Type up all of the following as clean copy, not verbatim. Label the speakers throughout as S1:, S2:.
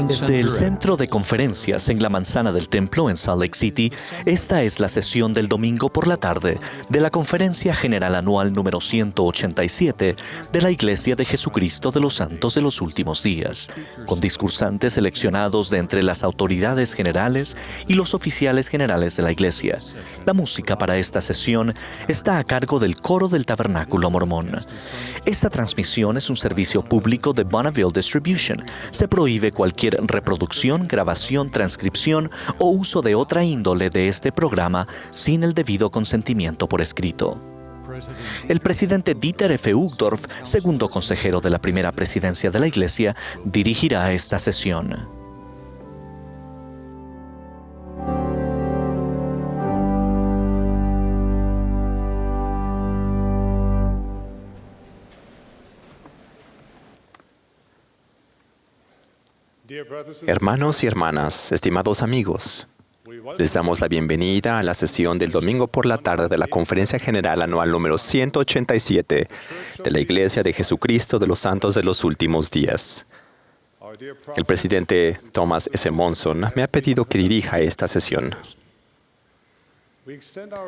S1: Desde el centro de conferencias en la manzana del templo en Salt Lake City, esta es la sesión del domingo por la tarde de la Conferencia General Anual número 187 de la Iglesia de Jesucristo de los Santos de los Últimos Días, con discursantes seleccionados de entre las autoridades generales y los oficiales generales de la Iglesia. La música para esta sesión está a cargo del Coro del Tabernáculo Mormón. Esta transmisión es un servicio público de Bonneville Distribution. Se prohíbe cualquier reproducción, grabación, transcripción o uso de otra índole de este programa sin el debido consentimiento por escrito. El presidente Dieter F. Uchtdorf, segundo consejero de la primera presidencia de la Iglesia, dirigirá esta sesión.
S2: Hermanos y hermanas, estimados amigos, les damos la bienvenida a la sesión del domingo por la tarde de la Conferencia General Anual número 187 de la Iglesia de Jesucristo de los Santos de los Últimos Días. El presidente Thomas S. Monson me ha pedido que dirija esta sesión.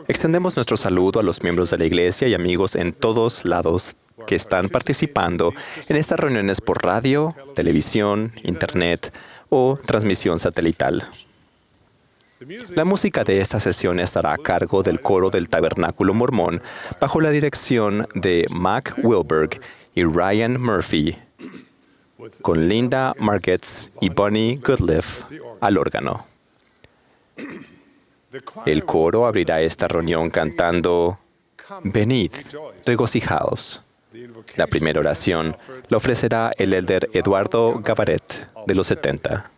S2: Extendemos nuestro saludo a los miembros de la Iglesia y amigos en todos lados que están participando en estas reuniones por radio, televisión, internet o transmisión satelital. La música de esta sesión estará a cargo del Coro del Tabernáculo Mormón bajo la dirección de Mac Wilberg y Ryan Murphy, con Linda Margetts y Bonnie Goodliff al órgano. El coro abrirá esta reunión cantando Venid, regocijaos. La primera oración la ofrecerá el elder Eduardo Gabaret, de los 70.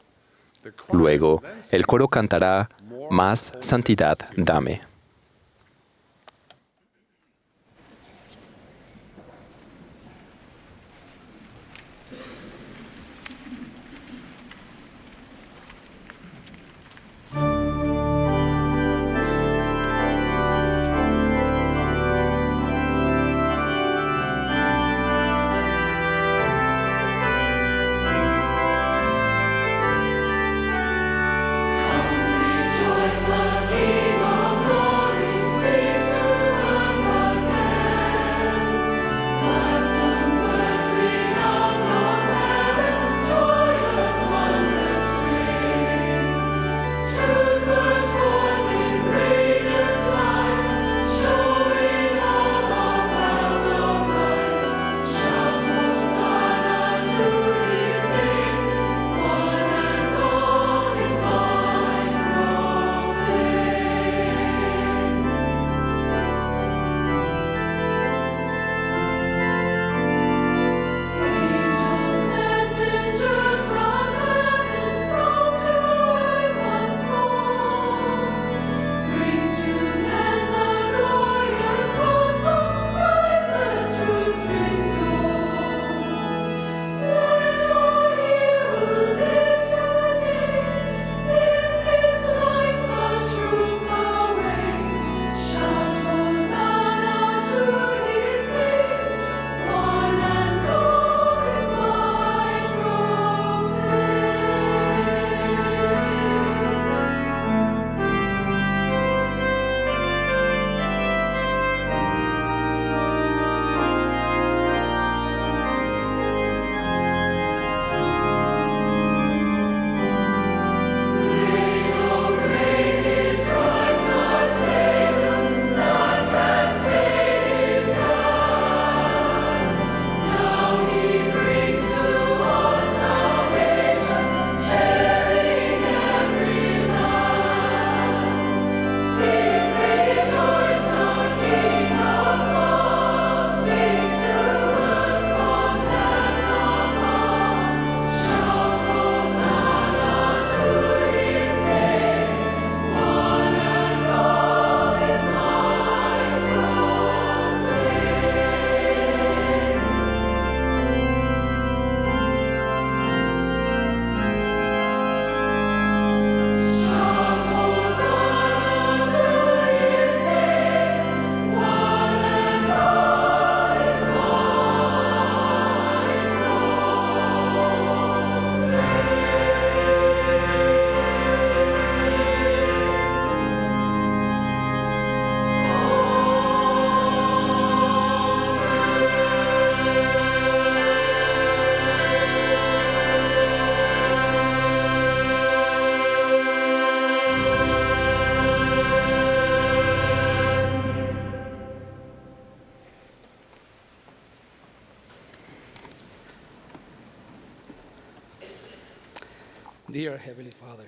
S2: Luego, el coro cantará Más santidad dame.
S3: Rejoice, the King of glory.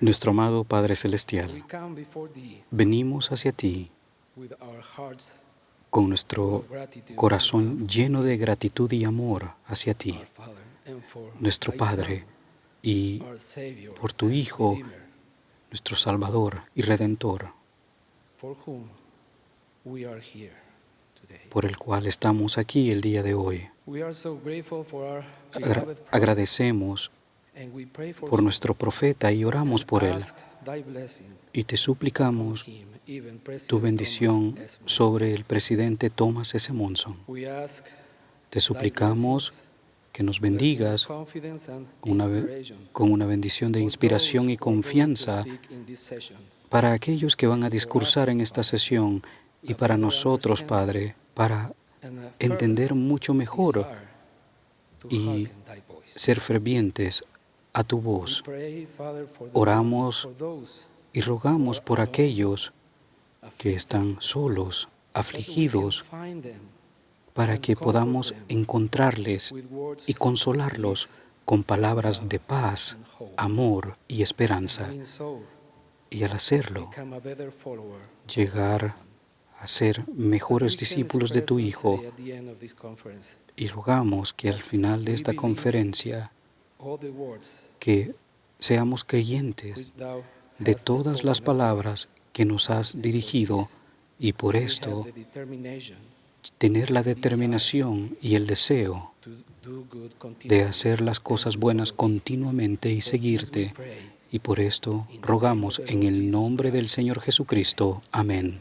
S3: Nuestro amado Padre Celestial,
S4: we come before thee
S3: venimos hacia ti
S4: with our hearts
S3: con nuestro
S4: gratitude
S3: corazón lleno de gratitud y amor hacia
S4: for
S3: ti,
S4: our Father and for
S3: nuestro
S4: thy
S3: Padre,
S4: Son,
S3: y
S4: our Savior
S3: por tu
S4: and
S3: Hijo,
S4: Redeemer,
S3: nuestro Salvador y Redentor,
S4: for whom we are here today.
S3: por el cual estamos aquí el día de hoy.
S4: We are so grateful for our
S3: Agra-
S4: beloved prophet,
S3: agradecemos
S4: and we pray for
S3: por
S4: him
S3: nuestro profeta y oramos
S4: and
S3: por él
S4: ask thy blessing
S3: y te
S4: upon
S3: suplicamos
S4: him, even President
S3: tu bendición
S4: Thomas S. Monson.
S3: sobre el presidente Thomas S. Monson.
S4: We ask
S3: Te suplicamos que nos bendigas
S4: confidence and
S3: con
S4: inspiration
S3: con una bendición de inspiración y confianza para aquellos que van a discursar en esta sesión y para nosotros, Padre, para entender mucho mejor y ser fervientes a tu voz. Oramos y rogamos por aquellos que están solos, afligidos, para que podamos encontrarles y consolarlos con palabras de paz, amor y esperanza. Y al hacerlo, llegar a ser mejores discípulos de tu Hijo. Y rogamos que al final de esta conferencia, que seamos creyentes de todas las palabras que nos has dirigido y por esto tener la determinación y el deseo de hacer las cosas buenas continuamente y seguirte. Y por esto rogamos en el nombre del Señor Jesucristo. Amén.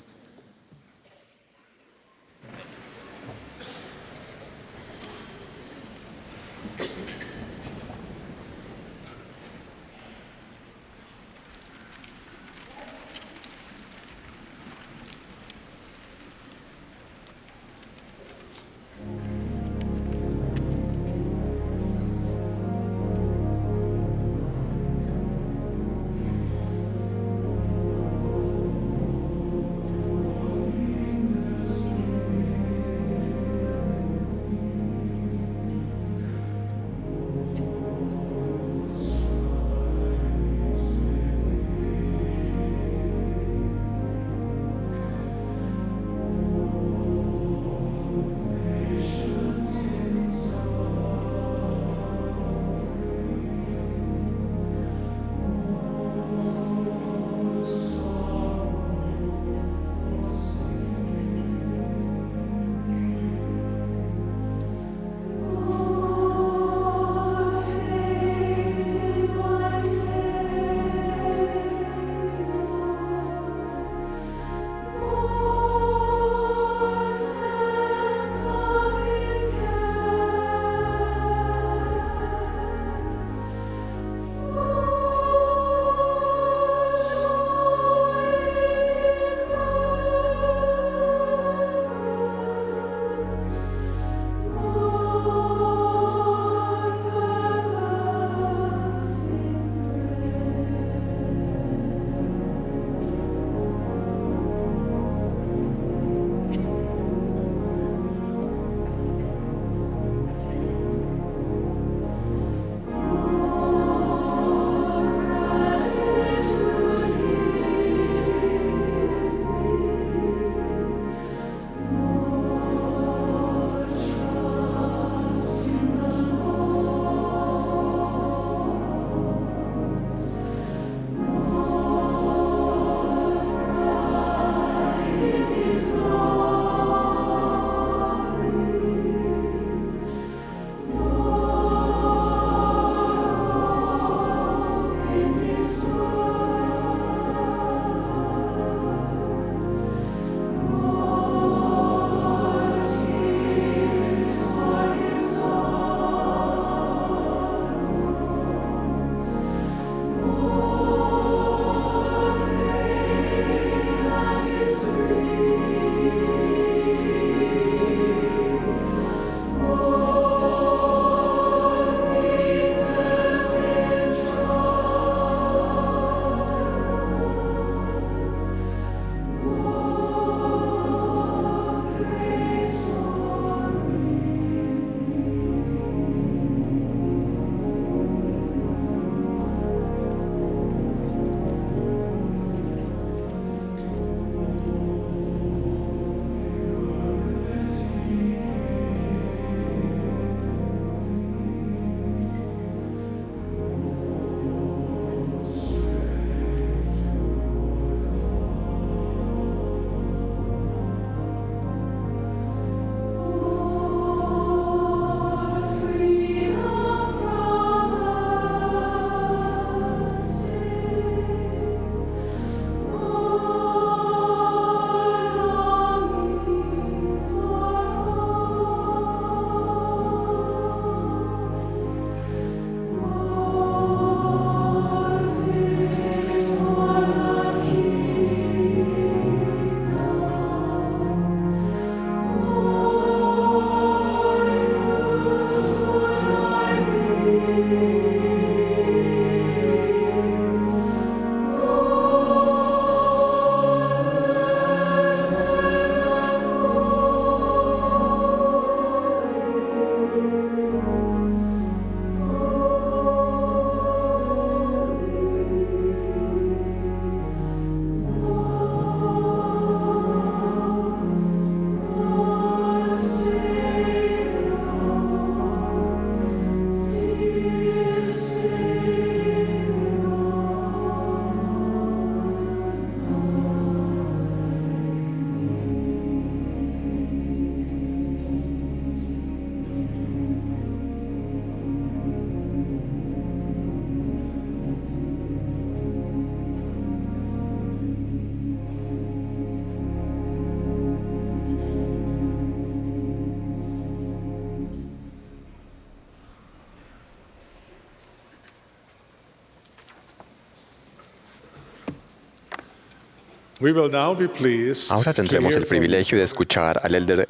S2: Ahora tendremos el privilegio de escuchar al elder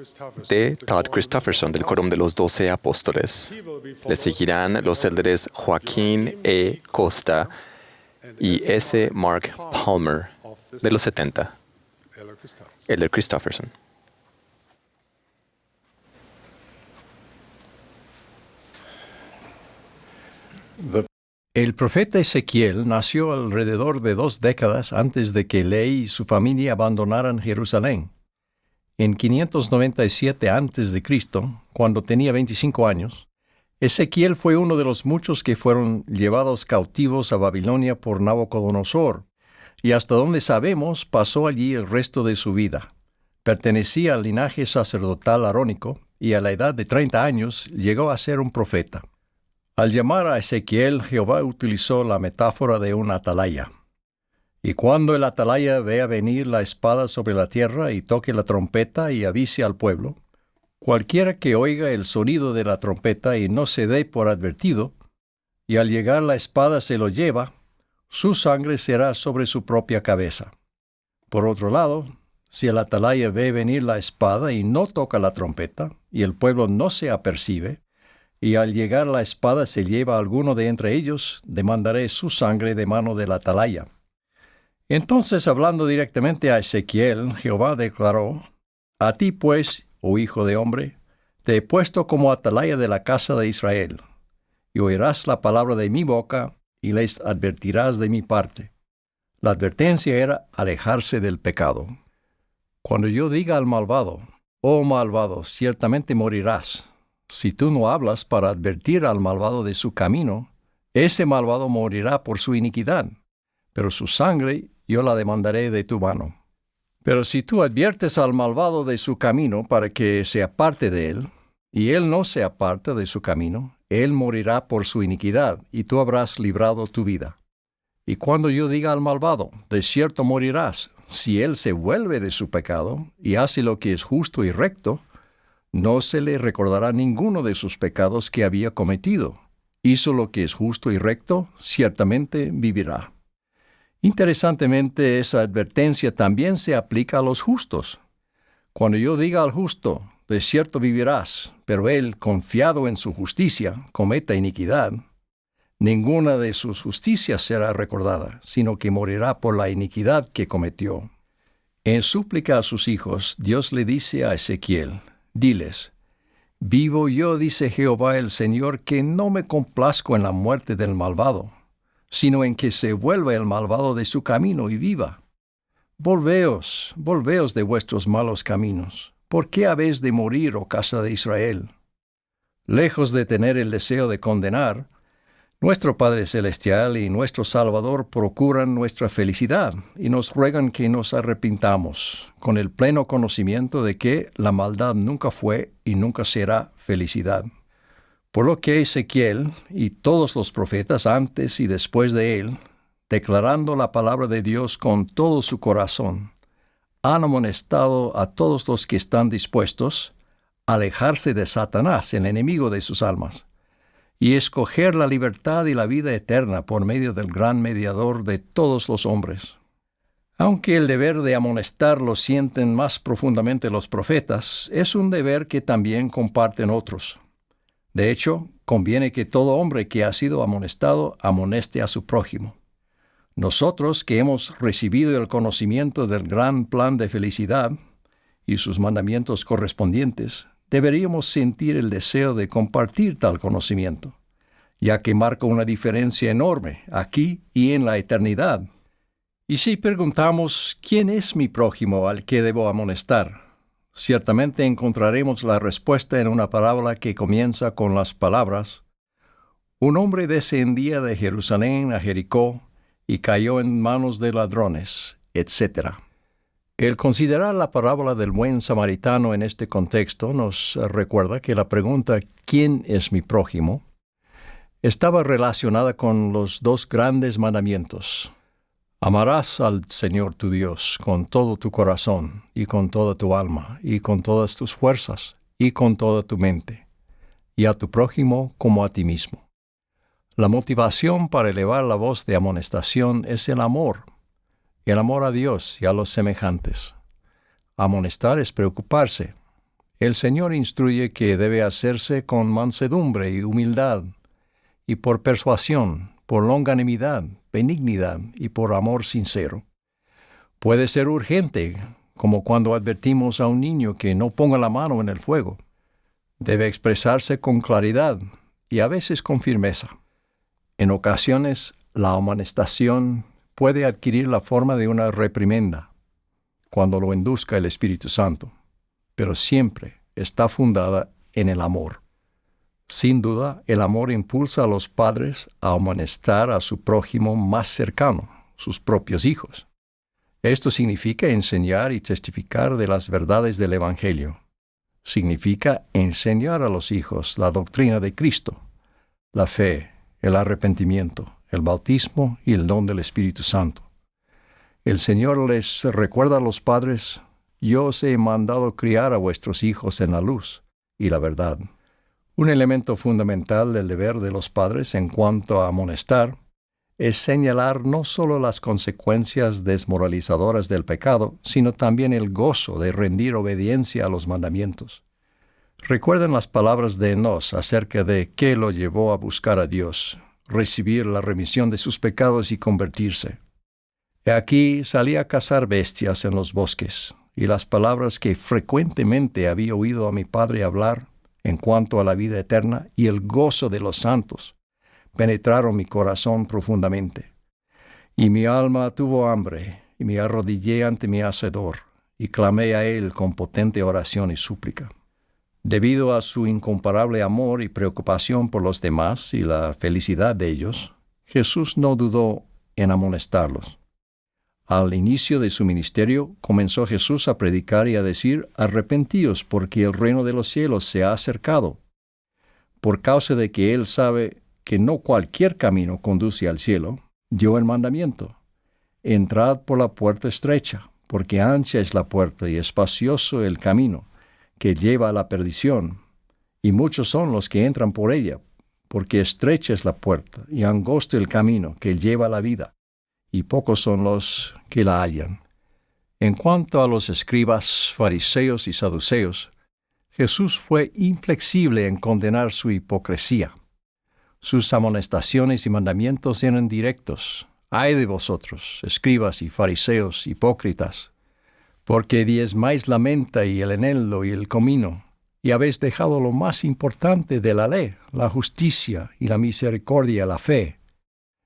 S2: D. Todd Christofferson del Quórum de los 12 Apóstoles. Le seguirán los élderes Joaquín E. Costa y S. Mark Palmer de los 70. Elder Christofferson.
S5: El profeta Ezequiel nació alrededor de 2 décadas antes de que Ley y su familia abandonaran Jerusalén. En 597 a.C., cuando tenía 25 años, Ezequiel fue uno de los muchos que fueron llevados cautivos a Babilonia por Nabucodonosor, y hasta donde sabemos pasó allí el resto de su vida. Pertenecía al linaje sacerdotal arónico y a la edad de 30 años llegó a ser un profeta. Al llamar a Ezequiel, Jehová utilizó la metáfora de un atalaya. Y cuando el atalaya vea venir la espada sobre la tierra y toque la trompeta y avise al pueblo, cualquiera que oiga el sonido de la trompeta y no se dé por advertido, y al llegar la espada se lo lleva, su sangre será sobre su propia cabeza. Por otro lado, si el atalaya ve venir la espada y no toca la trompeta, y el pueblo no se apercibe, y al llegar la espada se lleva a alguno de entre ellos, demandaré su sangre de mano del atalaya. Entonces, hablando directamente a Ezequiel, Jehová declaró: A ti pues, oh hijo de hombre, te he puesto como atalaya de la casa de Israel, y oirás la palabra de mi boca, y les advertirás de mi parte. La advertencia era alejarse del pecado. Cuando yo diga al malvado: Oh malvado, ciertamente morirás, si tú no hablas para advertir al malvado de su camino, ese malvado morirá por su iniquidad, pero su sangre yo la demandaré de tu mano. Pero si tú adviertes al malvado de su camino para que se aparte de él, y él no se aparta de su camino, él morirá por su iniquidad, y tú habrás librado tu vida. Y cuando yo diga al malvado: De cierto morirás, si él se vuelve de su pecado, y hace lo que es justo y recto, no se le recordará ninguno de sus pecados que había cometido. Hizo lo que es justo y recto, ciertamente vivirá. Interesantemente, esa advertencia también se aplica a los justos. Cuando yo diga al justo: De cierto vivirás, pero él, confiado en su justicia, cometa iniquidad, ninguna de sus justicias será recordada, sino que morirá por la iniquidad que cometió. En súplica a sus hijos, Dios le dice a Ezequiel: Diles: Vivo yo, dice Jehová el Señor, que no me complazco en la muerte del malvado, sino en que se vuelva el malvado de su camino y viva. Volveos, volveos de vuestros malos caminos. ¿Por qué habéis de morir, oh casa de Israel? Lejos de tener el deseo de condenar, nuestro Padre Celestial y nuestro Salvador procuran nuestra felicidad y nos ruegan que nos arrepintamos, con el pleno conocimiento de que la maldad nunca fue y nunca será felicidad. Por lo que Ezequiel y todos los profetas antes y después de él, declarando la palabra de Dios con todo su corazón, han amonestado a todos los que están dispuestos a alejarse de Satanás, el enemigo de sus almas, y escoger la libertad y la vida eterna por medio del gran mediador de todos los hombres. Aunque el deber de amonestar lo sienten más profundamente los profetas, es un deber que también comparten otros. De hecho, conviene que todo hombre que ha sido amonestado amoneste a su prójimo. Nosotros que hemos recibido el conocimiento del gran plan de felicidad y sus mandamientos correspondientes, deberíamos sentir el deseo de compartir tal conocimiento, ya que marca una diferencia enorme aquí y en la eternidad. Y si preguntamos: ¿quién es mi prójimo al que debo amonestar?, ciertamente encontraremos la respuesta en una parábola que comienza con las palabras: Un hombre descendía de Jerusalén a Jericó y cayó en manos de ladrones, etc. El considerar la parábola del buen samaritano en este contexto nos recuerda que la pregunta ¿quién es mi prójimo?, estaba relacionada con los 2 grandes mandamientos. Amarás al Señor tu Dios con todo tu corazón, y con toda tu alma, y con todas tus fuerzas, y con toda tu mente, y a tu prójimo como a ti mismo. La motivación para elevar la voz de amonestación es el amor. El amor a Dios y a los semejantes. Amonestar es preocuparse. El Señor instruye que debe hacerse con mansedumbre y humildad, y por persuasión, por longanimidad, benignidad y por amor sincero. Puede ser urgente, como cuando advertimos a un niño que no ponga la mano en el fuego. Debe expresarse con claridad y a veces con firmeza. En ocasiones, la amonestación puede adquirir la forma de una reprimenda, cuando lo induzca el Espíritu Santo, pero siempre está fundada en el amor. Sin duda, el amor impulsa a los padres a amonestar a su prójimo más cercano, sus propios hijos. Esto significa enseñar y testificar de las verdades del Evangelio. Significa enseñar a los hijos la doctrina de Cristo, la fe, el arrepentimiento, el bautismo y el don del Espíritu Santo. El Señor les recuerda a los padres: yo os he mandado criar a vuestros hijos en la luz y la verdad. Un elemento fundamental del deber de los padres en cuanto a amonestar es señalar no solo las consecuencias desmoralizadoras del pecado, sino también el gozo de rendir obediencia a los mandamientos. Recuerden las palabras de Enós acerca de qué lo llevó a buscar a Dios, recibir la remisión de sus pecados y convertirse. He aquí salí a cazar bestias en los bosques, y las palabras que frecuentemente había oído a mi padre hablar en cuanto a la vida eterna y el gozo de los santos penetraron mi corazón profundamente. Y mi alma tuvo hambre, y me arrodillé ante mi Hacedor, y clamé a Él con potente oración y súplica. Debido a su incomparable amor y preocupación por los demás y la felicidad de ellos, Jesús no dudó en amonestarlos. Al inicio de su ministerio, comenzó Jesús a predicar y a decir: arrepentíos, porque el reino de los cielos se ha acercado. Por causa de que Él sabe que no cualquier camino conduce al cielo, dio el mandamiento: entrad por la puerta estrecha, porque ancha es la puerta y espacioso el camino que lleva a la perdición, y muchos son los que entran por ella, porque estrecha es la puerta y angosto el camino que lleva a la vida, y pocos son los que la hallan. En cuanto a los escribas, fariseos y saduceos, Jesús fue inflexible en condenar su hipocresía. Sus amonestaciones y mandamientos eran directos. ¡Ay de vosotros, escribas y fariseos hipócritas! Porque diezmáis la menta y el eneldo y el comino, y habéis dejado lo más importante de la ley, la justicia y la misericordia, la fe.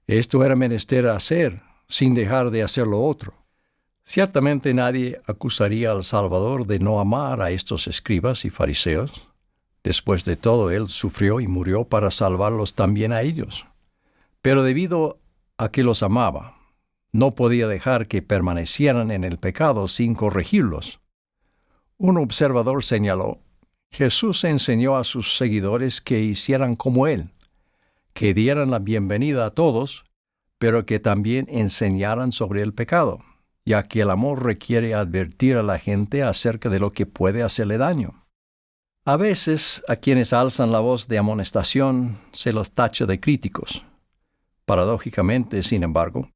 S5: Esto era menester hacer, sin dejar de hacer lo otro. Ciertamente nadie acusaría al Salvador de no amar a estos escribas y fariseos. Después de todo, Él sufrió y murió para salvarlos también a ellos. Pero debido a que los amaba, no podía dejar que permanecieran en el pecado sin corregirlos. Un observador señaló: Jesús enseñó a sus seguidores que hicieran como Él, que dieran la bienvenida a todos, pero que también enseñaran sobre el pecado, ya que el amor requiere advertir a la gente acerca de lo que puede hacerle daño. A veces, a quienes alzan la voz de amonestación se los tacha de críticos. Paradójicamente, sin embargo,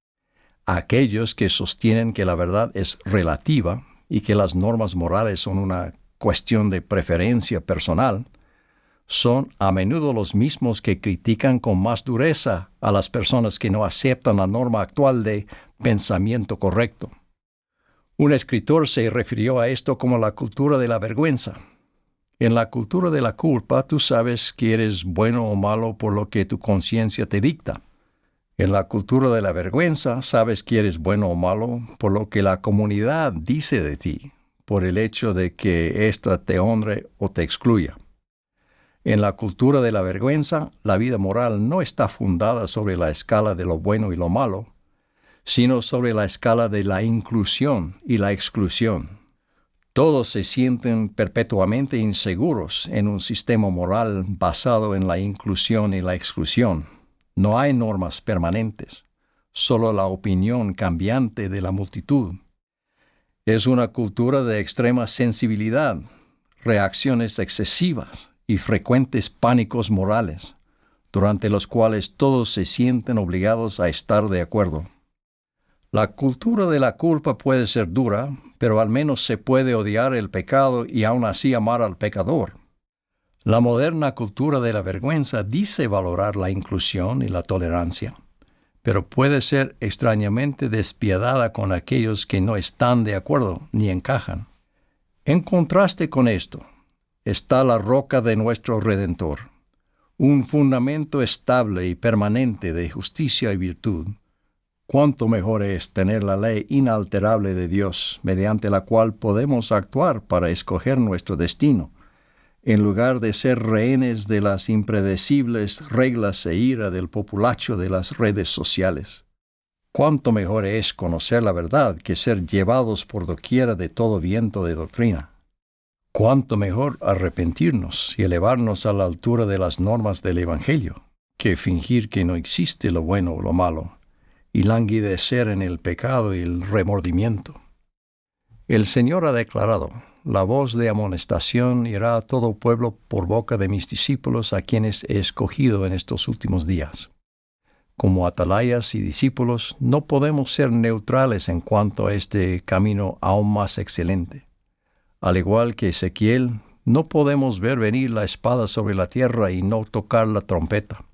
S5: aquellos que sostienen que la verdad es relativa y que las normas morales son una cuestión de preferencia personal, son a menudo los mismos que critican con más dureza a las personas que no aceptan la norma actual de pensamiento correcto. Un escritor se refirió a esto como la cultura de la vergüenza. En la cultura de la culpa, tú sabes que eres bueno o malo por lo que tu conciencia te dicta. En la cultura de la vergüenza, sabes que eres bueno o malo por lo que la comunidad dice de ti, por el hecho de que ésta te honre o te excluya. En la cultura de la vergüenza, la vida moral no está fundada sobre la escala de lo bueno y lo malo, sino sobre la escala de la inclusión y la exclusión. Todos se sienten perpetuamente inseguros en un sistema moral basado en la inclusión y la exclusión. No hay normas permanentes, solo la opinión cambiante de la multitud. Es una cultura de extrema sensibilidad, reacciones excesivas y frecuentes pánicos morales, durante los cuales todos se sienten obligados a estar de acuerdo. La cultura de la culpa puede ser dura, pero al menos se puede odiar el pecado y aún así amar al pecador. La moderna cultura de la vergüenza dice valorar la inclusión y la tolerancia, pero puede ser extrañamente despiadada con aquellos que no están de acuerdo ni encajan. En contraste con esto, está la roca de nuestro Redentor, un fundamento estable y permanente de justicia y virtud. Cuánto mejor es tener la ley inalterable de Dios, mediante la cual podemos actuar para escoger nuestro destino, en lugar de ser rehenes de las impredecibles reglas e ira del populacho de las redes sociales. Cuánto mejor es conocer la verdad que ser llevados por doquiera de todo viento de doctrina. Cuánto mejor arrepentirnos y elevarnos a la altura de las normas del Evangelio, que fingir que no existe lo bueno o lo malo, y languidecer en el pecado y el remordimiento. El Señor ha declarado: la voz de amonestación irá a todo pueblo por boca de mis discípulos a quienes he escogido en estos últimos días. Como atalayas y discípulos, no podemos ser neutrales en cuanto a este camino aún más excelente. Al igual que Ezequiel, no podemos ver venir la espada sobre la tierra y no tocar la trompeta.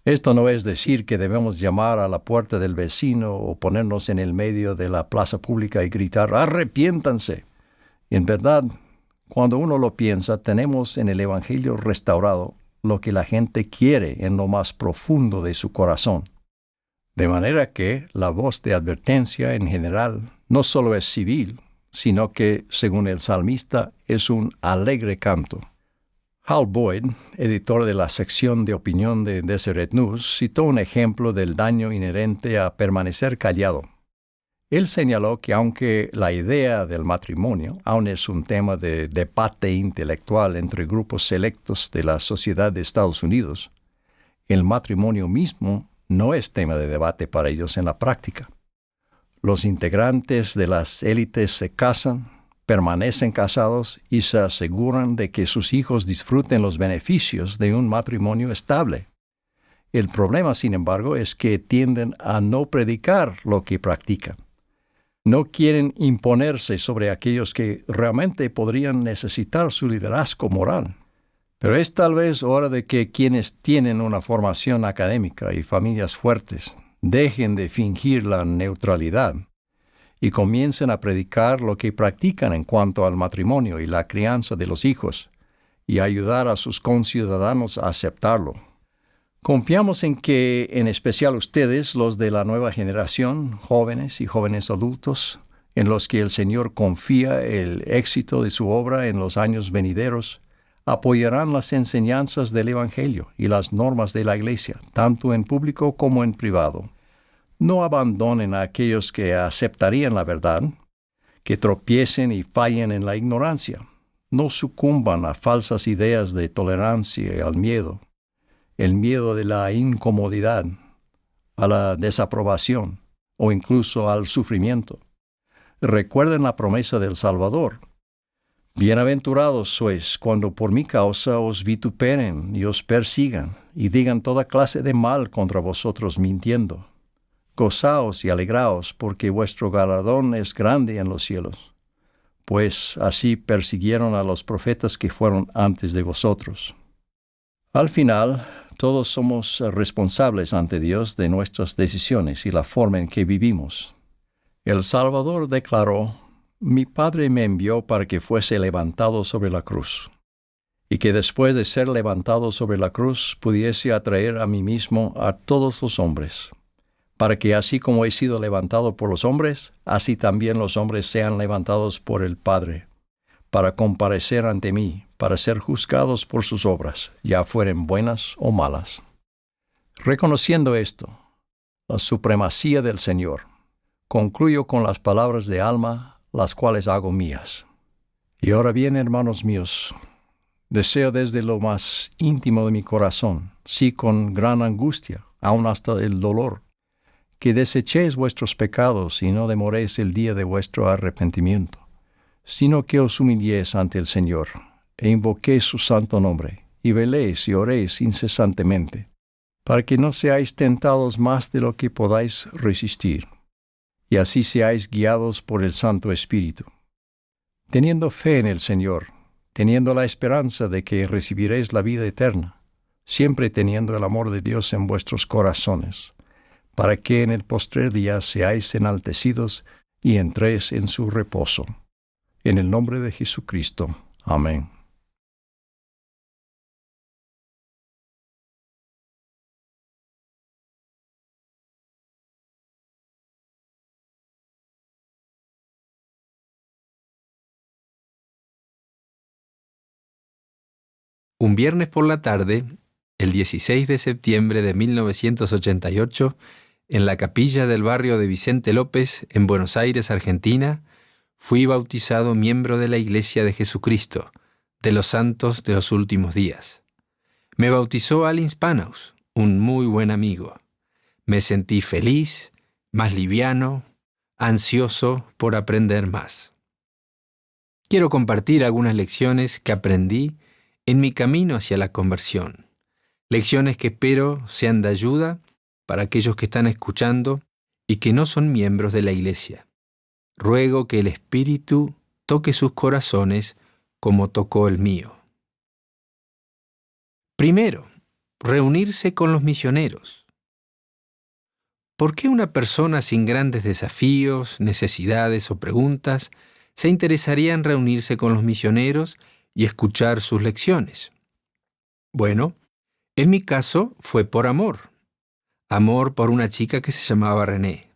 S5: Esto no es decir que debemos llamar a la puerta del vecino o ponernos en el medio de la plaza pública y gritar: ¡arrepiéntanse! En verdad, cuando uno lo piensa, tenemos en el Evangelio restaurado lo que la gente quiere en lo más profundo de su corazón. De manera que la voz de advertencia en general no solo es civil, sino que, según el salmista, es un alegre canto. Hal Boyd, editor de la sección de opinión de Deseret News, citó un ejemplo del daño inherente a permanecer callado. Él señaló que aunque la idea del matrimonio aún es un tema de debate intelectual entre grupos selectos de la sociedad de Estados Unidos, el matrimonio mismo no es tema de debate para ellos en la práctica. Los integrantes de las élites se casan, permanecen casados y se aseguran de que sus hijos disfruten los beneficios de un matrimonio estable. El problema, sin embargo, es que tienden a no predicar lo que practican. No quieren imponerse sobre aquellos que realmente podrían necesitar su liderazgo moral. Pero es tal vez hora de que quienes tienen una formación académica y familias fuertes dejen de fingir la neutralidad y comiencen a predicar lo que practican en cuanto al matrimonio y la crianza de los hijos, y ayudar a sus conciudadanos a aceptarlo. Confiamos en que, en especial ustedes, los de la nueva generación, jóvenes y jóvenes adultos, en los que el Señor confía el éxito de su obra en los años venideros, apoyarán las enseñanzas del Evangelio y las normas de la Iglesia, tanto en público como en privado. No abandonen a aquellos que aceptarían la verdad, que tropiecen y fallen en la ignorancia. No sucumban a falsas ideas de tolerancia y al miedo, el miedo de la incomodidad, a la desaprobación o incluso al sufrimiento. Recuerden la promesa del Salvador: bienaventurados sois cuando por mi causa os vituperen y os persigan y digan toda clase de mal contra vosotros mintiendo. Gozaos y alegraos, porque vuestro galardón es grande en los cielos, pues así persiguieron a los profetas que fueron antes de vosotros. Al final, todos somos responsables ante Dios de nuestras decisiones y la forma en que vivimos. El Salvador declaró: mi Padre me envió para que fuese levantado sobre la cruz, y que después de ser levantado sobre la cruz pudiese atraer a mí mismo a todos los hombres, para que así como he sido levantado por los hombres, así también los hombres sean levantados por el Padre, para comparecer ante mí, para ser juzgados por sus obras, ya fueren buenas o malas. Reconociendo esto, la supremacía del Señor, concluyo con las palabras de Alma, las cuales hago mías. Y ahora bien, hermanos míos, deseo desde lo más íntimo de mi corazón, sí con gran angustia, aun hasta el dolor, que desechéis vuestros pecados y no demoréis el día de vuestro arrepentimiento, sino que os humilléis ante el Señor, e invoquéis su santo nombre, y veléis y oréis incesantemente, para que no seáis tentados más de lo que podáis resistir, y así seáis guiados por el Santo Espíritu. Teniendo fe en el Señor, teniendo la esperanza de que recibiréis la vida eterna, siempre teniendo el amor de Dios en vuestros corazones, para que en el postrer día seáis enaltecidos y entréis en su reposo. En el nombre de Jesucristo. Amén.
S6: Un viernes por la tarde, el 16 de septiembre de 1988, en la capilla del barrio de Vicente López, en Buenos Aires, Argentina, fui bautizado miembro de la Iglesia de Jesucristo, de los Santos de los Últimos Días. Me bautizó Alin Spanaus, un muy buen amigo. Me sentí feliz, más liviano, ansioso por aprender más. Quiero compartir algunas lecciones que aprendí en mi camino hacia la conversión. Lecciones que espero sean de ayuda para aquellos que están escuchando y que no son miembros de la Iglesia. Ruego que el Espíritu toque sus corazones como tocó el mío. Primero, reunirse con los misioneros. ¿Por qué una persona sin grandes desafíos, necesidades o preguntas se interesaría en reunirse con los misioneros y escuchar sus lecciones? Bueno, en mi caso fue por amor. Amor por una chica que se llamaba René.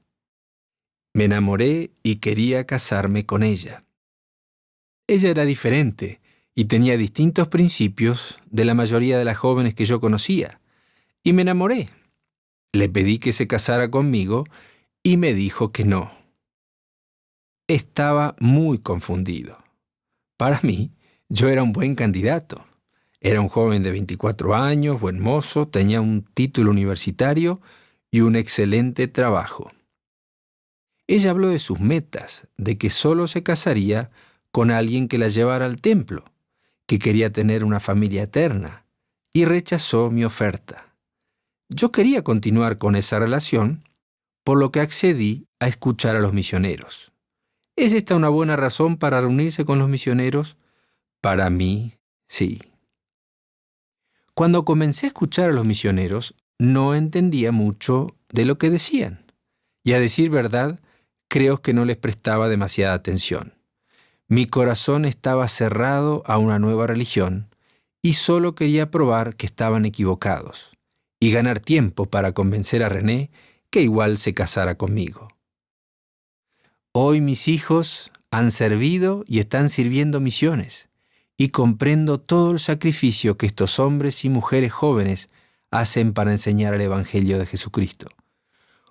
S6: Me enamoré y quería casarme con ella. Ella era diferente y tenía distintos principios de la mayoría de las jóvenes que yo conocía, y me enamoré. Le pedí que se casara conmigo y me dijo que no. Estaba muy confundido. Para mí, yo era un buen candidato. Era un joven de 24 años, buen mozo, tenía un título universitario y un excelente trabajo. Ella habló de sus metas, de que solo se casaría con alguien que la llevara al templo, que quería tener una familia eterna, y rechazó mi oferta. Yo quería continuar con esa relación, por lo que accedí a escuchar a los misioneros. ¿Es esta una buena razón para reunirse con los misioneros? Para mí, sí. Cuando comencé a escuchar a los misioneros, no entendía mucho de lo que decían, y a decir verdad, creo que no les prestaba demasiada atención. Mi corazón estaba cerrado a una nueva religión y solo quería probar que estaban equivocados y ganar tiempo para convencer a René que igual se casara conmigo. Hoy mis hijos han servido y están sirviendo misiones y comprendo todo el sacrificio que estos hombres y mujeres jóvenes hacen para enseñar el Evangelio de Jesucristo.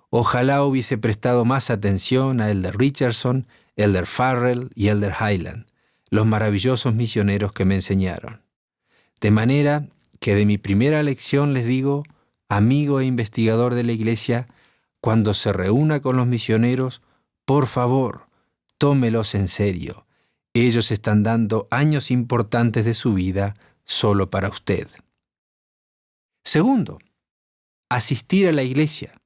S6: Ojalá hubiese prestado más atención a Elder Richardson, Elder Farrell y Elder Highland, los maravillosos misioneros que me enseñaron. De manera que de mi primera lección les digo, amigo e investigador de la Iglesia, cuando se reúna con los misioneros, por favor, tómelos en serio. Ellos están dando años importantes de su vida solo para usted. Segundo, asistir a la iglesia.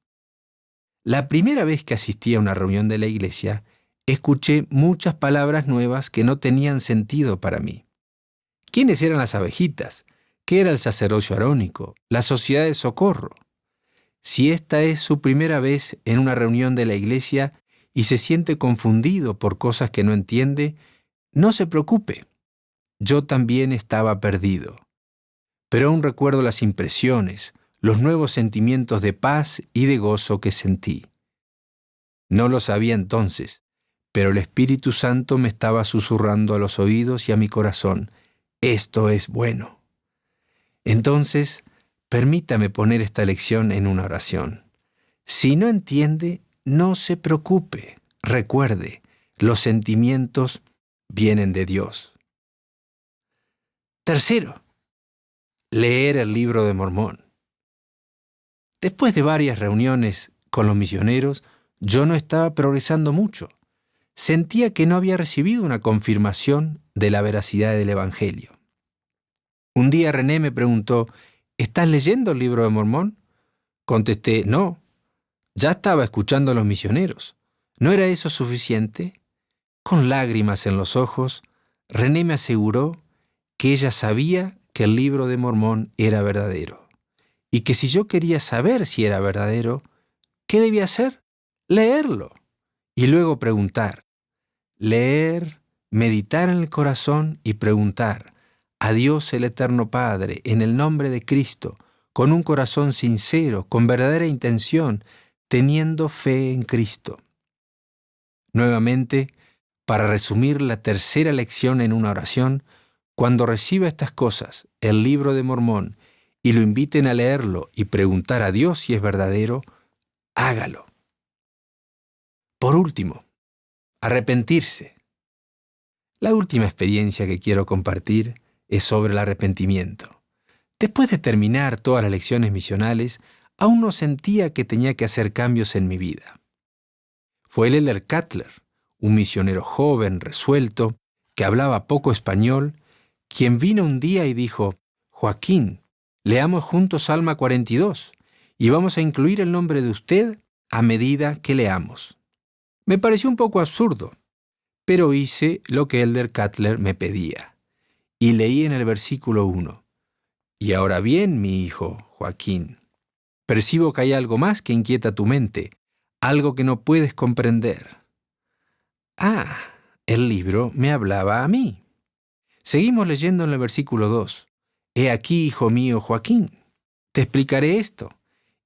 S6: La primera vez que asistí a una reunión de la iglesia, escuché muchas palabras nuevas que no tenían sentido para mí. ¿Quiénes eran las abejitas? ¿Qué era el sacerdocio arónico? ¿La sociedad de socorro? Si esta es su primera vez en una reunión de la iglesia y se siente confundido por cosas que no entiende, no se preocupe. Yo también estaba perdido. Pero aún recuerdo las impresiones, los nuevos sentimientos de paz y de gozo que sentí. No lo sabía entonces, pero el Espíritu Santo me estaba susurrando a los oídos y a mi corazón, esto es bueno. Entonces, permítame poner esta lección en una oración. Si no entiende, no se preocupe. Recuerde, los sentimientos vienen de Dios. Tercero, leer el Libro de Mormón. Después de varias reuniones con los misioneros, yo no estaba progresando mucho. Sentía que no había recibido una confirmación de la veracidad del Evangelio. Un día René me preguntó, ¿estás leyendo el Libro de Mormón? Contesté, no. Ya estaba escuchando a los misioneros. ¿No era eso suficiente? Con lágrimas en los ojos, René me aseguró que ella sabía que el Libro de Mormón era verdadero y que si yo quería saber si era verdadero, ¿qué debía hacer? Leerlo y luego preguntar. Leer, meditar en el corazón y preguntar a Dios el Eterno Padre en el nombre de Cristo, con un corazón sincero, con verdadera intención, teniendo fe en Cristo. Nuevamente, para resumir la tercera lección en una oración, cuando reciba estas cosas, el Libro de Mormón, y lo inviten a leerlo y preguntar a Dios si es verdadero, hágalo. Por último, arrepentirse. La última experiencia que quiero compartir es sobre el arrepentimiento. Después de terminar todas las lecciones misionales, aún no sentía que tenía que hacer cambios en mi vida. Fue el elder Cutler, un misionero joven, resuelto, que hablaba poco español, quien vino un día y dijo: Joaquín, leamos juntos Salmo 42 y vamos a incluir el nombre de usted a medida que leamos. Me pareció un poco absurdo, pero hice lo que elder Cutler me pedía y leí en el versículo 1. Y ahora bien, mi hijo, Joaquín, percibo que hay algo más que inquieta tu mente, algo que no puedes comprender. Ah, el libro me hablaba a mí. Seguimos leyendo en el versículo 2. He aquí, hijo mío, Joaquín, te explicaré esto.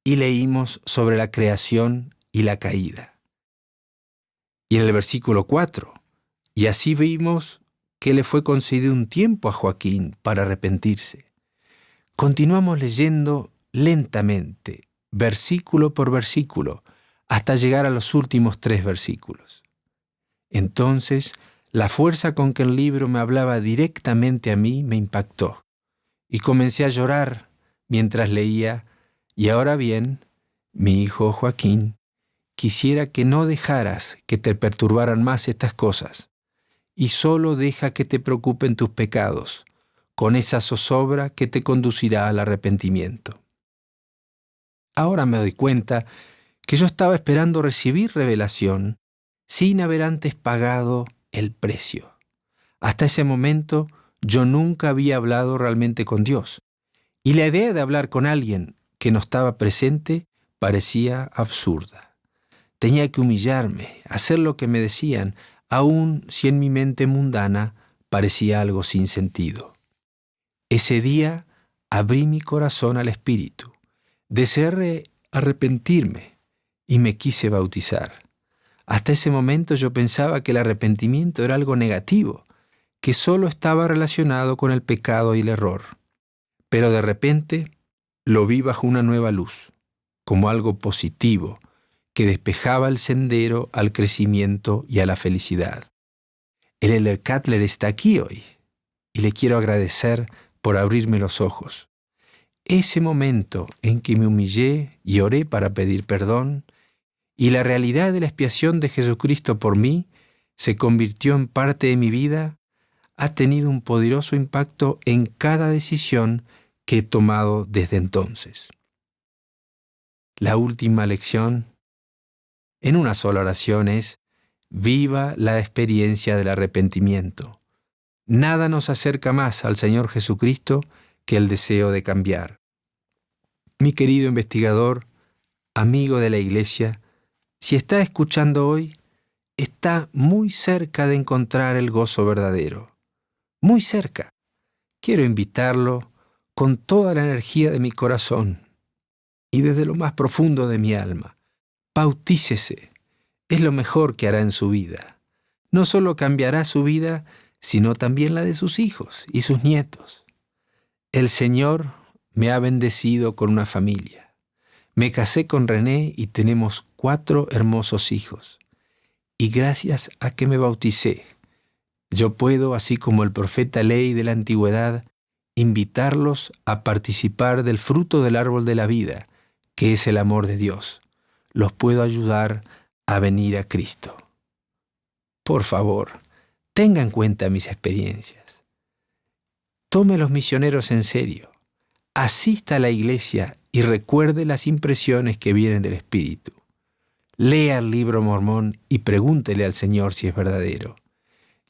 S6: Y leímos sobre la creación y la caída. Y en el versículo 4, y así vimos que le fue concedido un tiempo a Joaquín para arrepentirse. Continuamos leyendo lentamente, versículo por versículo, hasta llegar a los últimos 3 versículos. Entonces, la fuerza con que el libro me hablaba directamente a mí me impactó, y comencé a llorar mientras leía, y ahora bien, mi hijo Joaquín, quisiera que no dejaras que te perturbaran más estas cosas, y solo deja que te preocupen tus pecados, con esa zozobra que te conducirá al arrepentimiento. Ahora me doy cuenta que yo estaba esperando recibir revelación sin haber antes pagado el precio. Hasta ese momento yo nunca había hablado realmente con Dios, y la idea de hablar con alguien que no estaba presente parecía absurda. Tenía que humillarme, hacer lo que me decían, aun si en mi mente mundana parecía algo sin sentido. Ese día abrí mi corazón al Espíritu, deseé arrepentirme y me quise bautizar. Hasta ese momento yo pensaba que el arrepentimiento era algo negativo, que solo estaba relacionado con el pecado y el error. Pero de repente lo vi bajo una nueva luz, como algo positivo, que despejaba el sendero al crecimiento y a la felicidad. El elder Cutler está aquí hoy y le quiero agradecer por abrirme los ojos. Ese momento en que me humillé y oré para pedir perdón y la realidad de la expiación de Jesucristo por mí se convirtió en parte de mi vida, ha tenido un poderoso impacto en cada decisión que he tomado desde entonces. La última lección, en una sola oración, es: viva la experiencia del arrepentimiento. Nada nos acerca más al Señor Jesucristo que el deseo de cambiar. Mi querido investigador, amigo de la Iglesia, si está escuchando hoy, está muy cerca de encontrar el gozo verdadero. Muy cerca. Quiero invitarlo con toda la energía de mi corazón y desde lo más profundo de mi alma. Bautícese. Es lo mejor que hará en su vida. No solo cambiará su vida, sino también la de sus hijos y sus nietos. El Señor me ha bendecido con una familia. Me casé con René y tenemos 4 hermosos hijos. Y gracias a que me bauticé, yo puedo, así como el profeta Ley de la antigüedad, invitarlos a participar del fruto del árbol de la vida, que es el amor de Dios. Los puedo ayudar a venir a Cristo. Por favor, tenga en cuenta mis experiencias. Tome a los misioneros en serio. Asista a la iglesia y recuerde las impresiones que vienen del Espíritu. lea el libro Mormón y pregúntele al Señor si es verdadero.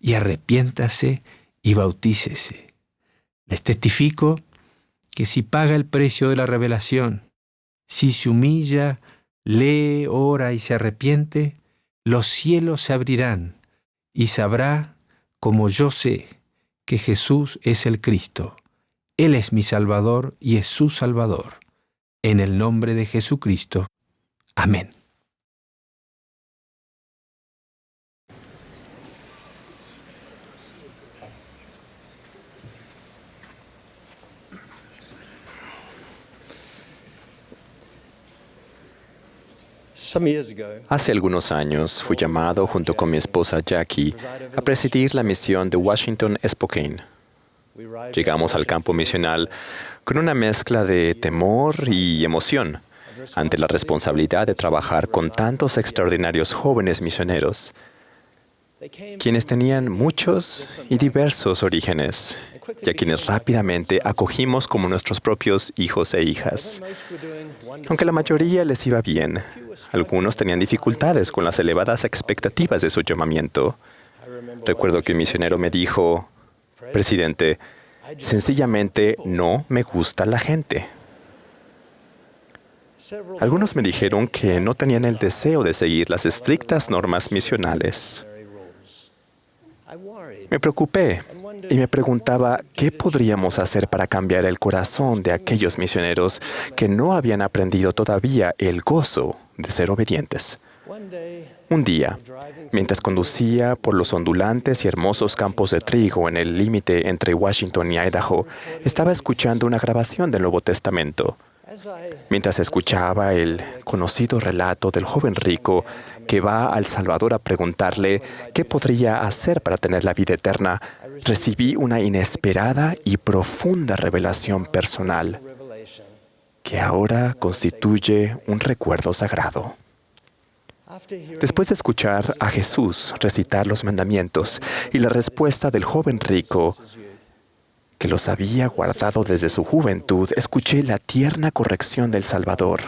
S6: Y arrepiéntase y bautícese. Les testifico que si paga el precio de la revelación, si se humilla, lee, ora y se arrepiente, los cielos se abrirán y sabrá, como yo sé, que Jesús es el Cristo. Él es mi Salvador y es su Salvador. En el nombre de Jesucristo. Amén.
S2: Hace algunos años fui llamado junto con mi esposa Jackie a presidir la misión de Washington Spokane. Llegamos al campo misional con una mezcla de temor y emoción ante la responsabilidad de trabajar con tantos extraordinarios jóvenes misioneros, quienes tenían muchos y diversos orígenes, y a quienes rápidamente acogimos como nuestros propios hijos e hijas. Aunque la mayoría les iba bien, algunos tenían dificultades con las elevadas expectativas de su llamamiento. Recuerdo que un misionero me dijo: «Presidente, sencillamente no me gusta la gente». Algunos me dijeron que no tenían el deseo de seguir las estrictas normas misionales. Me preocupé y me preguntaba qué podríamos hacer para cambiar el corazón de aquellos misioneros que no habían aprendido todavía el gozo de ser obedientes. Un día, mientras conducía por los ondulantes y hermosos campos de trigo en el límite entre Washington y Idaho, estaba escuchando una grabación del Nuevo Testamento. Mientras escuchaba el conocido relato del joven rico que va al Salvador a preguntarle qué podría hacer para tener la vida eterna, recibí una inesperada y profunda revelación personal que ahora constituye un recuerdo sagrado. Después de escuchar a Jesús recitar los mandamientos y la respuesta del joven rico, que los había guardado desde su juventud, escuché la tierna corrección del Salvador.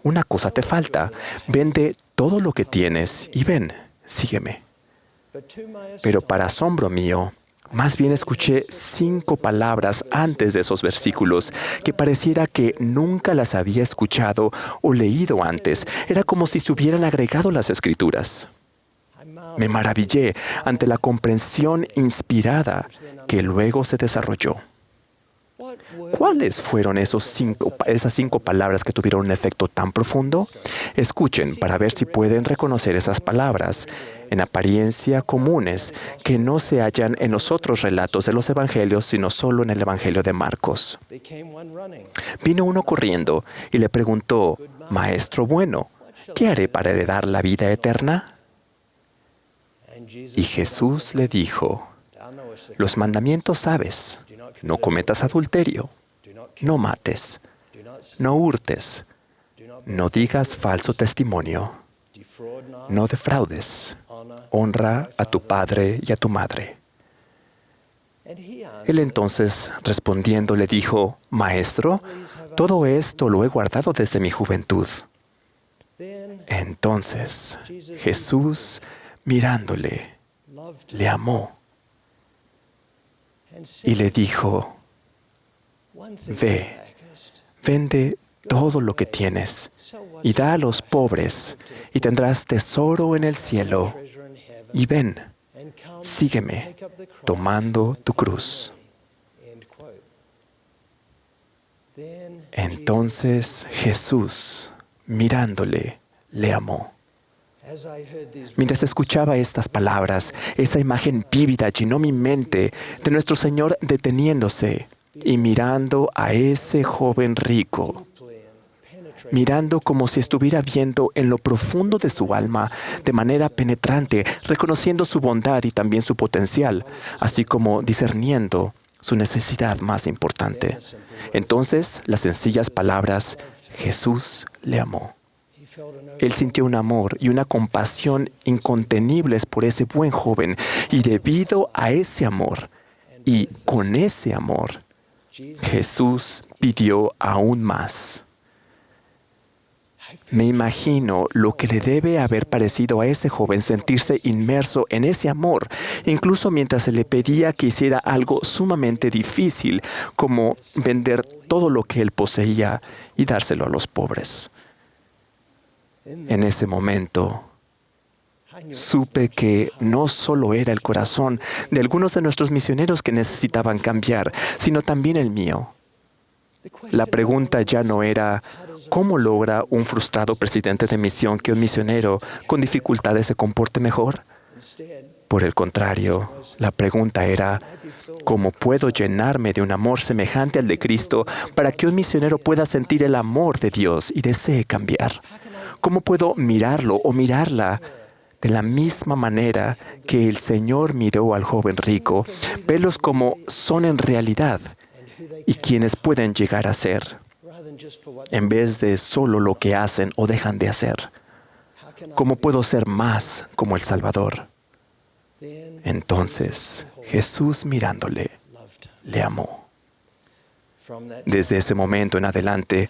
S2: Una cosa te falta: vende todo lo que tienes y ven, sígueme. Pero para asombro mío, más bien escuché 5 palabras antes de esos versículos que pareciera que nunca las había escuchado o leído antes. Era como si se hubieran agregado las Escrituras. Me maravillé ante la comprensión inspirada que luego se desarrolló. ¿Cuáles fueron esas 5 palabras que tuvieron un efecto tan profundo? Escuchen para ver si pueden reconocer esas palabras, en apariencia comunes, que no se hallan en los otros relatos de los evangelios, sino solo en el Evangelio de Marcos. Vino uno corriendo y le preguntó: «Maestro bueno, ¿qué haré para heredar la vida eterna?» Y Jesús le dijo: «Los mandamientos sabes. No cometas adulterio, no mates, no hurtes, no digas falso testimonio, no defraudes, honra a tu padre y a tu madre». Él entonces, respondiendo, le dijo: «Maestro, todo esto lo he guardado desde mi juventud». Entonces Jesús, mirándole, le amó y le dijo: «Ve, vende todo lo que tienes y da a los pobres, y tendrás tesoro en el cielo. Y ven, sígueme, tomando tu cruz». Entonces Jesús, mirándole, le amó. Mientras escuchaba estas palabras, esa imagen vívida llenó mi mente de nuestro Señor deteniéndose y mirando a ese joven rico, mirando como si estuviera viendo en lo profundo de su alma de manera penetrante, reconociendo su bondad y también su potencial, así como discerniendo su necesidad más importante. Entonces, las sencillas palabras: «Jesús le amó». Él sintió un amor y una compasión incontenibles por ese buen joven, y debido a ese amor, y con ese amor, Jesús pidió aún más. Me imagino lo que le debe haber parecido a ese joven sentirse inmerso en ese amor, incluso mientras se le pedía que hiciera algo sumamente difícil, como vender todo lo que él poseía y dárselo a los pobres. En ese momento, supe que no solo era el corazón de algunos de nuestros misioneros que necesitaban cambiar, sino también el mío. La pregunta ya no era ¿cómo logra un frustrado presidente de misión que un misionero con dificultades se comporte mejor? Por el contrario, la pregunta era ¿cómo puedo llenarme de un amor semejante al de Cristo para que un misionero pueda sentir el amor de Dios y desee cambiar? ¿Cómo puedo mirarlo o mirarla de la misma manera que el Señor miró al joven rico, verlos como son en realidad y quienes pueden llegar a ser, en vez de solo lo que hacen o dejan de hacer? ¿Cómo puedo ser más como el Salvador? Entonces, Jesús mirándole, le amó. Desde ese momento en adelante,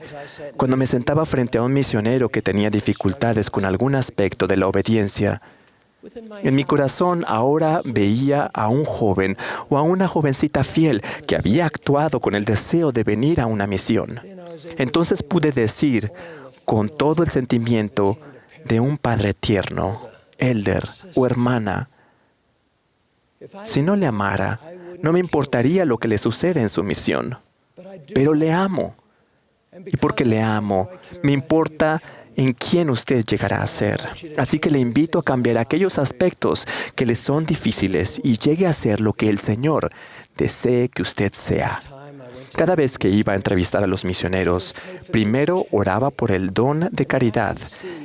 S2: cuando me sentaba frente a un misionero que tenía dificultades con algún aspecto de la obediencia, en mi corazón ahora veía a un joven o a una jovencita fiel que había actuado con el deseo de venir a una misión. Entonces pude decir, con todo el sentimiento de un padre tierno, elder o hermana, si no le amara, no me importaría lo que le sucede en su misión, pero le amo. Y porque le amo, me importa en quién usted llegará a ser. Así que le invito a cambiar aquellos aspectos que le son difíciles y llegue a ser lo que el Señor desee que usted sea. Cada vez que iba a entrevistar a los misioneros, primero oraba por el don de caridad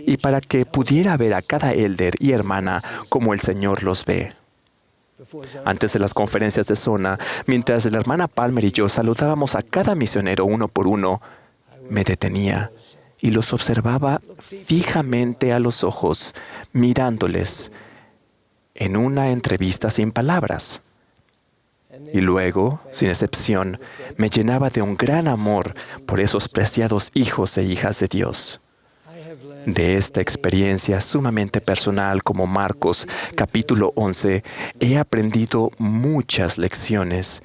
S2: y para que pudiera ver a cada elder y hermana como el Señor los ve. Antes de las conferencias de zona, mientras la hermana Palmer y yo saludábamos a cada misionero uno por uno, me detenía y los observaba fijamente a los ojos, mirándoles en una entrevista sin palabras. Y luego, sin excepción, me llenaba de un gran amor por esos preciados hijos e hijas de Dios. De esta experiencia sumamente personal como Marcos, capítulo 11, he aprendido muchas lecciones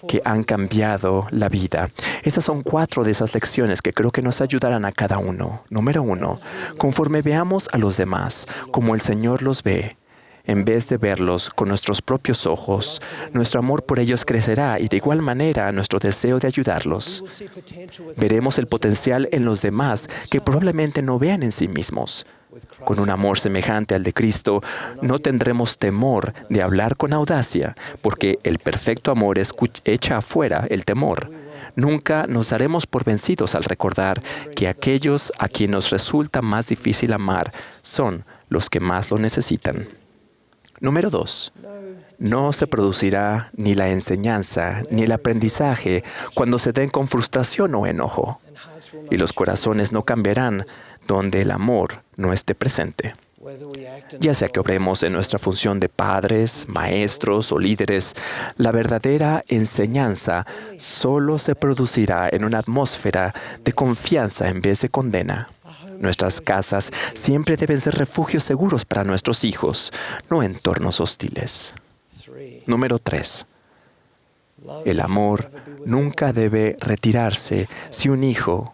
S2: que han cambiado la vida. Esas son 4 de esas lecciones que creo que nos ayudarán a cada uno. Número 1, conforme veamos a los demás como el Señor los ve, en vez de verlos con nuestros propios ojos, nuestro amor por ellos crecerá y de igual manera nuestro deseo de ayudarlos. Veremos el potencial en los demás que probablemente no vean en sí mismos. Con un amor semejante al de Cristo, no tendremos temor de hablar con audacia, porque el perfecto amor echa afuera el temor. Nunca nos daremos por vencidos al recordar que aquellos a quienes nos resulta más difícil amar son los que más lo necesitan. Número 2. No se producirá ni la enseñanza ni el aprendizaje cuando se den con frustración o enojo, y los corazones no cambiarán donde el amor no esté presente. Ya sea que obremos en nuestra función de padres, maestros o líderes, la verdadera enseñanza solo se producirá en una atmósfera de confianza en vez de condena. Nuestras casas siempre deben ser refugios seguros para nuestros hijos, no entornos hostiles. Número 3. El amor nunca debe retirarse si un hijo,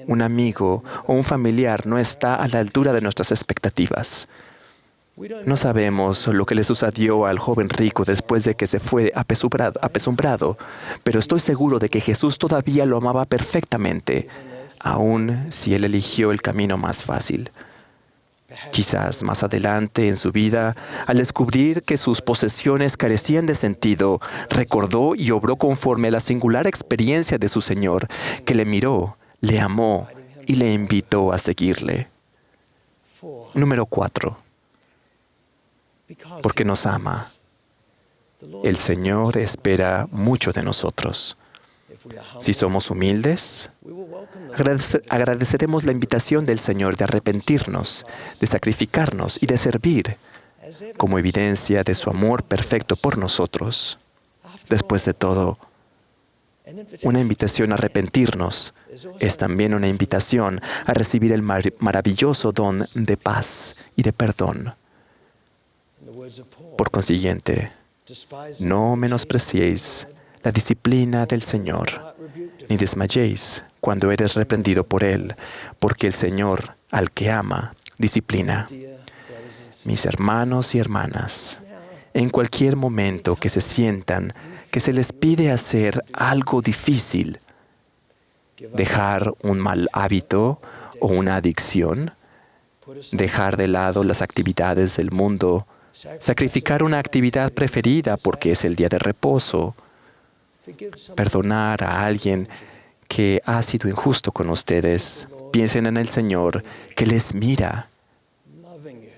S2: un amigo o un familiar no está a la altura de nuestras expectativas. No sabemos lo que le sucedió al joven rico después de que se fue apesumbrado, pero estoy seguro de que Jesús todavía lo amaba perfectamente, aun si él eligió el camino más fácil. Quizás más adelante en su vida, al descubrir que sus posesiones carecían de sentido, recordó y obró conforme a la singular experiencia de su Señor, que le miró, le amó y le invitó a seguirle. Número 4. Porque nos ama. El Señor espera mucho de nosotros. Si somos humildes, agradeceremos la invitación del Señor de arrepentirnos, de sacrificarnos y de servir como evidencia de su amor perfecto por nosotros. Después de todo, una invitación a arrepentirnos. Es también una invitación a recibir el maravilloso don de paz y de perdón. Por consiguiente, no menospreciéis la disciplina del Señor, ni desmayéis cuando eres reprendido por Él, porque el Señor, al que ama, disciplina. Mis hermanos y hermanas, en cualquier momento que se sientan que se les pide hacer algo difícil, dejar un mal hábito o una adicción, dejar de lado las actividades del mundo, sacrificar una actividad preferida porque es el día de reposo, perdonar a alguien que ha sido injusto con ustedes. Piensen en el Señor, que les mira,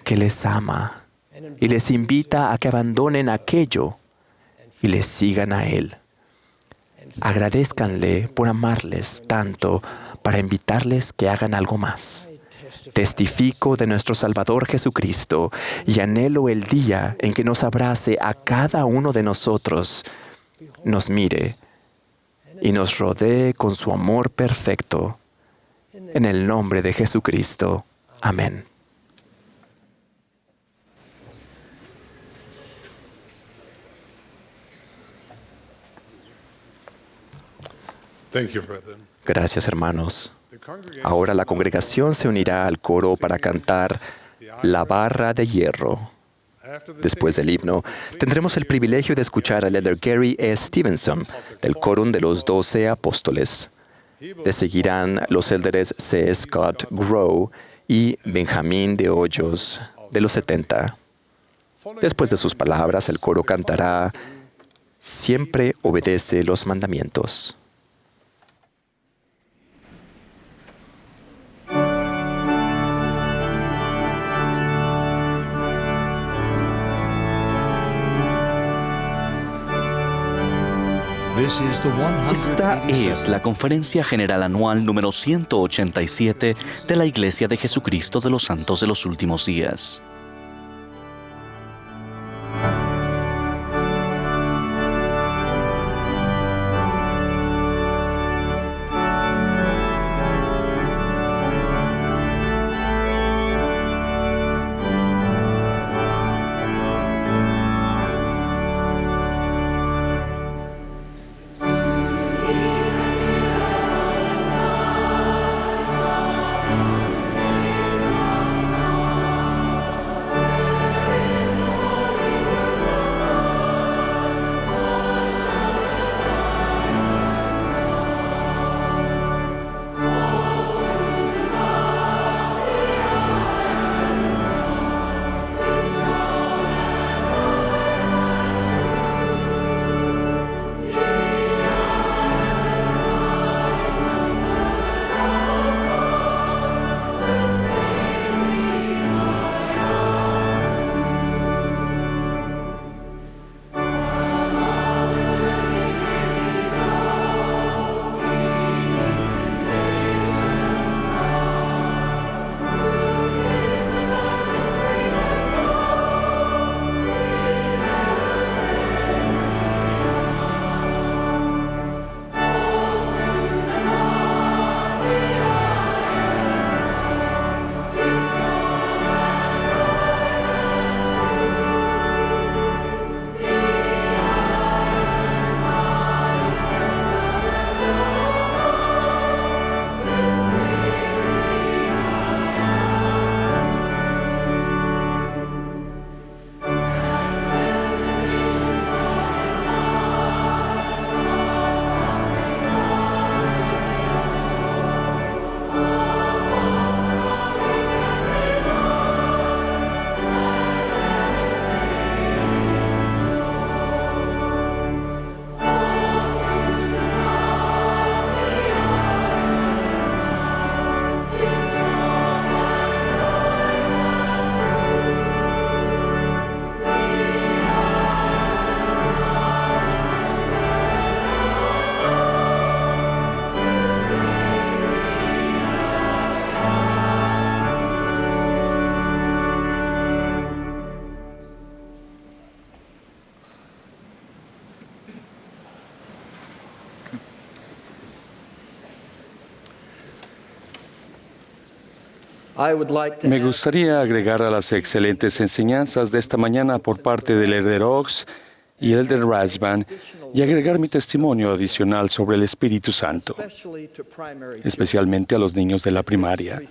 S2: que les ama y les invita a que abandonen aquello y les sigan a Él. Agradézcanle por amarles tanto para invitarles que hagan algo más. Testifico de nuestro Salvador Jesucristo y anhelo el día en que nos abrace a cada uno de nosotros, nos mire y nos rodee con su amor perfecto. En el nombre de Jesucristo. Amén. Gracias, hermanos. Ahora la congregación se unirá al coro para cantar La barra de hierro. Después del himno, tendremos el privilegio de escuchar al elder Gary E. Stevenson, del Quórum de los 12 Apóstoles. Le seguirán los élderes C. Scott Grow y Benjamín de Hoyos, de los 70. Después de sus palabras, el coro cantará Siempre obedece los mandamientos.
S1: Esta es la Conferencia General Anual número 187 de la Iglesia de Jesucristo de los Santos de los Últimos Días.
S7: Me gustaría agregar a las excelentes enseñanzas de esta mañana por parte del Elder Oaks y el Elder Rasband y agregar mi testimonio adicional sobre el Espíritu Santo, especialmente a los niños de la primaria.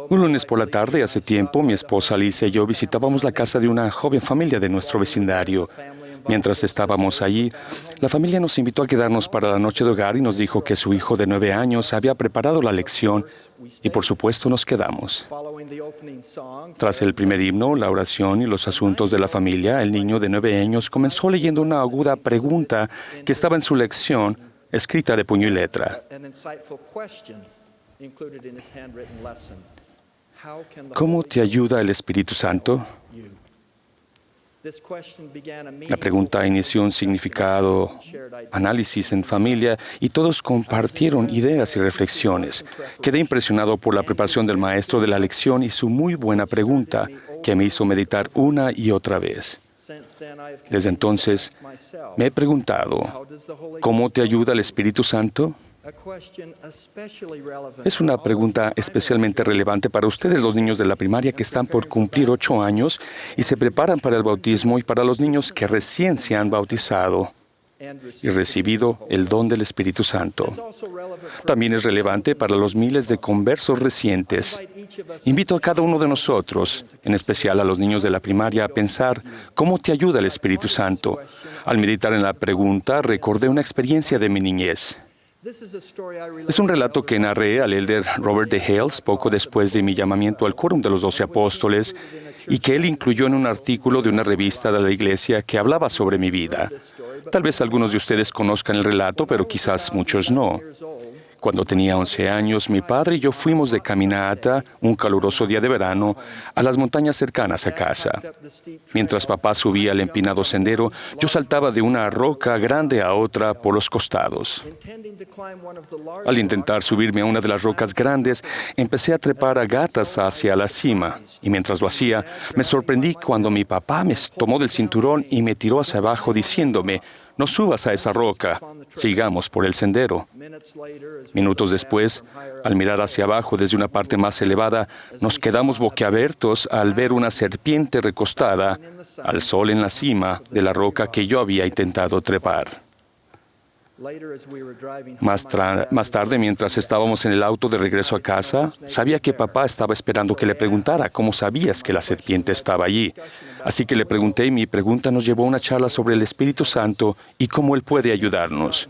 S7: Un lunes por la tarde, hace tiempo, mi esposa Alicia y yo visitábamos la casa de una joven familia de nuestro vecindario. Mientras estábamos allí, la familia nos invitó a quedarnos para la noche de hogar y nos dijo que su hijo de 9 años había preparado la lección y, por supuesto, nos quedamos. Tras el primer himno, la oración y los asuntos de la familia, el niño de 9 años comenzó leyendo una aguda pregunta que estaba en su lección, escrita de puño y letra. ¿Cómo te ayuda el Espíritu Santo? La pregunta inició un significado, análisis en familia y todos compartieron ideas y reflexiones. Quedé impresionado por la preparación del maestro de la lección y su muy buena pregunta que me hizo meditar una y otra vez. Desde entonces me he preguntado, ¿cómo te ayuda el Espíritu Santo? Es una pregunta especialmente relevante para ustedes, los niños de la primaria que están por cumplir 8 años y se preparan para el bautismo, y para los niños que recién se han bautizado y recibido el don del Espíritu Santo. También es relevante para los miles de conversos recientes. Invito a cada uno de nosotros, en especial a los niños de la primaria, a pensar ¿cómo te ayuda el Espíritu Santo? Al meditar en la pregunta, recordé una experiencia de mi niñez. Es un relato que narré al Elder Robert D. Hales poco después de mi llamamiento al Quórum de los 12 Apóstoles y que él incluyó en un artículo de una revista de la iglesia que hablaba sobre mi vida. Tal vez algunos de ustedes conozcan el relato, pero quizás muchos no. Cuando tenía 11 años, mi padre y yo fuimos de caminata, un caluroso día de verano, a las montañas cercanas a casa. Mientras papá subía el empinado sendero, yo saltaba de una roca grande a otra por los costados. Al intentar subirme a una de las rocas grandes, empecé a trepar a gatas hacia la cima, y mientras lo hacía, me sorprendí cuando mi papá me tomó del cinturón y me tiró hacia abajo diciéndome, «No subas a esa roca, sigamos por el sendero». Minutos después, al mirar hacia abajo desde una parte más elevada, nos quedamos boquiabiertos al ver una serpiente recostada al sol en la cima de la roca que yo había intentado trepar. Más tarde, mientras estábamos en el auto de regreso a casa, sabía que papá estaba esperando que le preguntara cómo sabías que la serpiente estaba allí. Así que le pregunté y mi pregunta nos llevó a una charla sobre el Espíritu Santo y cómo Él puede ayudarnos.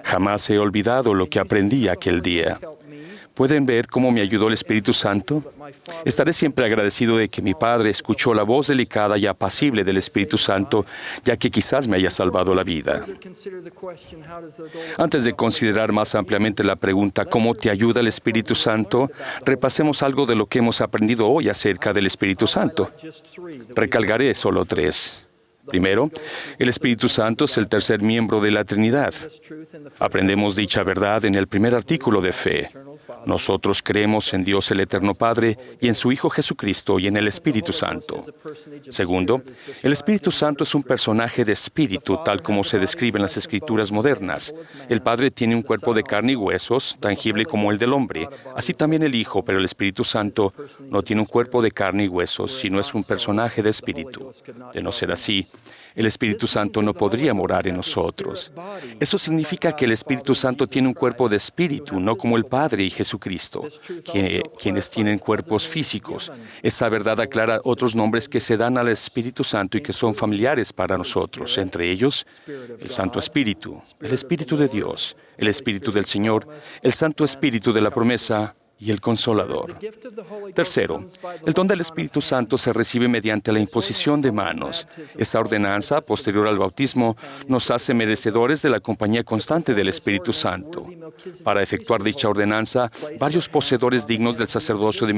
S7: Jamás he olvidado lo que aprendí aquel día. ¿Pueden ver cómo me ayudó el Espíritu Santo? Estaré siempre agradecido de que mi padre escuchó la voz delicada y apacible del Espíritu Santo, ya que quizás me haya salvado la vida. Antes de considerar más ampliamente la pregunta ¿cómo te ayuda el Espíritu Santo?, repasemos algo de lo que hemos aprendido hoy acerca del Espíritu Santo. Recalcaré solo 3. Primero, el Espíritu Santo es el tercer miembro de la Trinidad. Aprendemos dicha verdad en el primer artículo de fe. Nosotros creemos en Dios el Eterno Padre y en su Hijo Jesucristo y en el Espíritu Santo. Segundo, el Espíritu Santo es un personaje de espíritu, tal como se describe en las Escrituras modernas. El Padre tiene un cuerpo de carne y huesos, tangible como el del hombre. Así también el Hijo, pero el Espíritu Santo no tiene un cuerpo de carne y huesos, sino es un personaje de espíritu. De no ser así, el Espíritu Santo no podría morar en nosotros. Eso significa que el Espíritu Santo tiene un cuerpo de espíritu, no como el Padre y Jesucristo, quienes tienen cuerpos físicos. Esa verdad aclara otros nombres que se dan al Espíritu Santo y que son familiares para nosotros, entre ellos el Santo Espíritu, el Espíritu de Dios, el Espíritu del Señor, el Santo Espíritu de la promesa y el Consolador. Tercero, el don del Espíritu Santo se recibe mediante la imposición de manos. Esta ordenanza, posterior al bautismo, nos hace merecedores de la compañía constante del Espíritu Santo. Para efectuar dicha ordenanza, varios poseedores dignos del sacerdocio de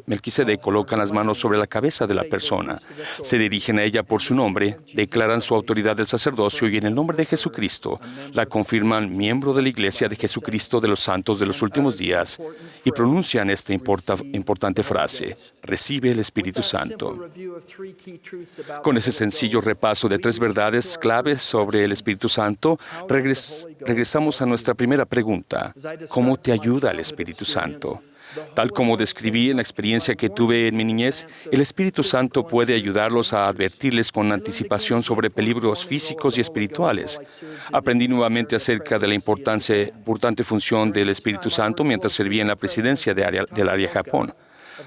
S7: Melquisedec colocan las manos sobre la cabeza de la persona. Se dirigen a ella por su nombre, declaran su autoridad del sacerdocio y en el nombre de Jesucristo la confirman miembro de la Iglesia de Jesucristo de los Santos de los Últimos Días y pronuncian pronuncian esta importante frase: recibe el Espíritu Santo. Con ese sencillo repaso de 3 verdades claves sobre el Espíritu Santo, regresamos a nuestra primera pregunta: ¿cómo te ayuda el Espíritu Santo? Tal como describí en la experiencia que tuve en mi niñez, el Espíritu Santo puede ayudarlos a advertirles con anticipación sobre peligros físicos y espirituales. Aprendí nuevamente acerca de la importante función del Espíritu Santo mientras servía en la presidencia del área Japón.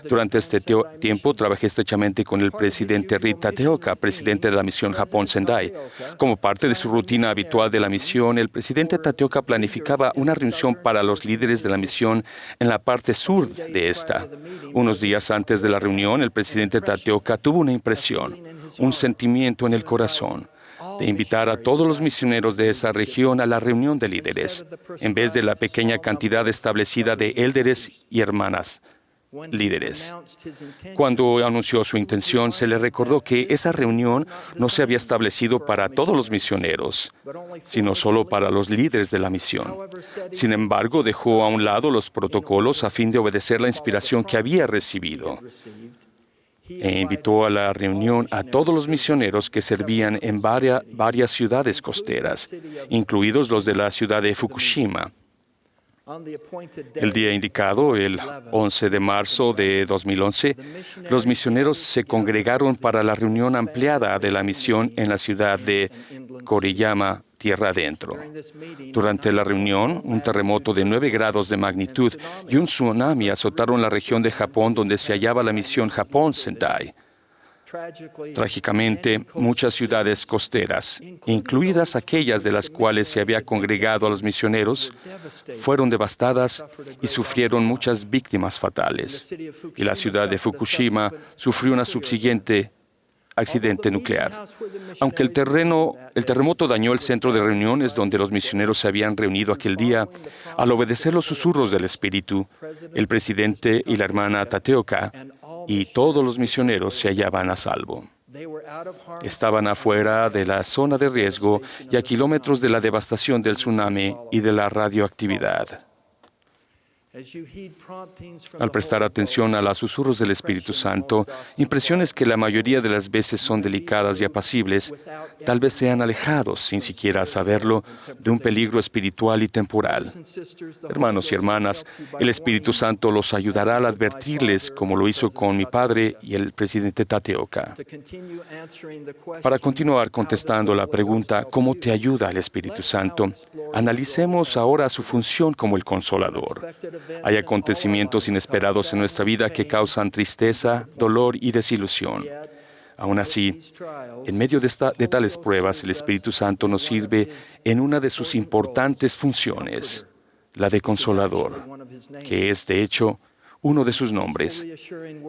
S7: Durante este tiempo trabajé estrechamente con el presidente Rit Tateoka, presidente de la misión Japón Sendai. Como parte de su rutina habitual de la misión, el presidente Tateoka planificaba una reunión para los líderes de la misión en la parte sur de esta. Unos días antes de la reunión, el presidente Tateoka tuvo una impresión, un sentimiento en el corazón, de invitar a todos los misioneros de esa región a la reunión de líderes, en vez de la pequeña cantidad establecida de élderes y hermanas líderes. Cuando anunció su intención, se le recordó que esa reunión no se había establecido para todos los misioneros, sino solo para los líderes de la misión. Sin embargo, dejó a un lado los protocolos a fin de obedecer la inspiración que había recibido e invitó a la reunión a todos los misioneros que servían en varias ciudades costeras, incluidos los de la ciudad de Fukushima. El día indicado, el 11 de marzo de 2011, los misioneros se congregaron para la reunión ampliada de la misión en la ciudad de Koriyama, tierra adentro. Durante la reunión, un terremoto de 9 grados de magnitud y un tsunami azotaron la región de Japón donde se hallaba la misión Japón Sendai. Trágicamente, muchas ciudades costeras, incluidas aquellas de las cuales se había congregado a los misioneros, fueron devastadas y sufrieron muchas víctimas fatales. Y la ciudad de Fukushima sufrió una subsiguiente accidente nuclear. Aunque el terremoto dañó el centro de reuniones donde los misioneros se habían reunido aquel día, al obedecer los susurros del Espíritu, el presidente y la hermana Tateoka y todos los misioneros se hallaban a salvo. Estaban afuera de la zona de riesgo y a kilómetros de la devastación del tsunami y de la radioactividad. Al prestar atención a los susurros del Espíritu Santo, impresiones que la mayoría de las veces son delicadas y apacibles, tal vez sean alejados, sin siquiera saberlo, de un peligro espiritual y temporal. Hermanos y hermanas, el Espíritu Santo los ayudará al advertirles, como lo hizo con mi padre y el presidente Tateoka. Para continuar contestando la pregunta, ¿cómo te ayuda el Espíritu Santo?, analicemos ahora su función como el Consolador. Hay acontecimientos inesperados en nuestra vida que causan tristeza, dolor y desilusión. Aún así, en medio de tales pruebas, el Espíritu Santo nos sirve en una de sus importantes funciones, la de Consolador, que es, de hecho, uno de sus nombres.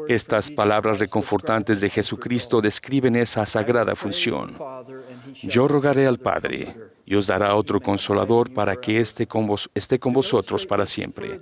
S7: Estas palabras reconfortantes de Jesucristo describen esa sagrada función. Yo rogaré al Padre, y os dará otro Consolador para que esté con vosotros para siempre.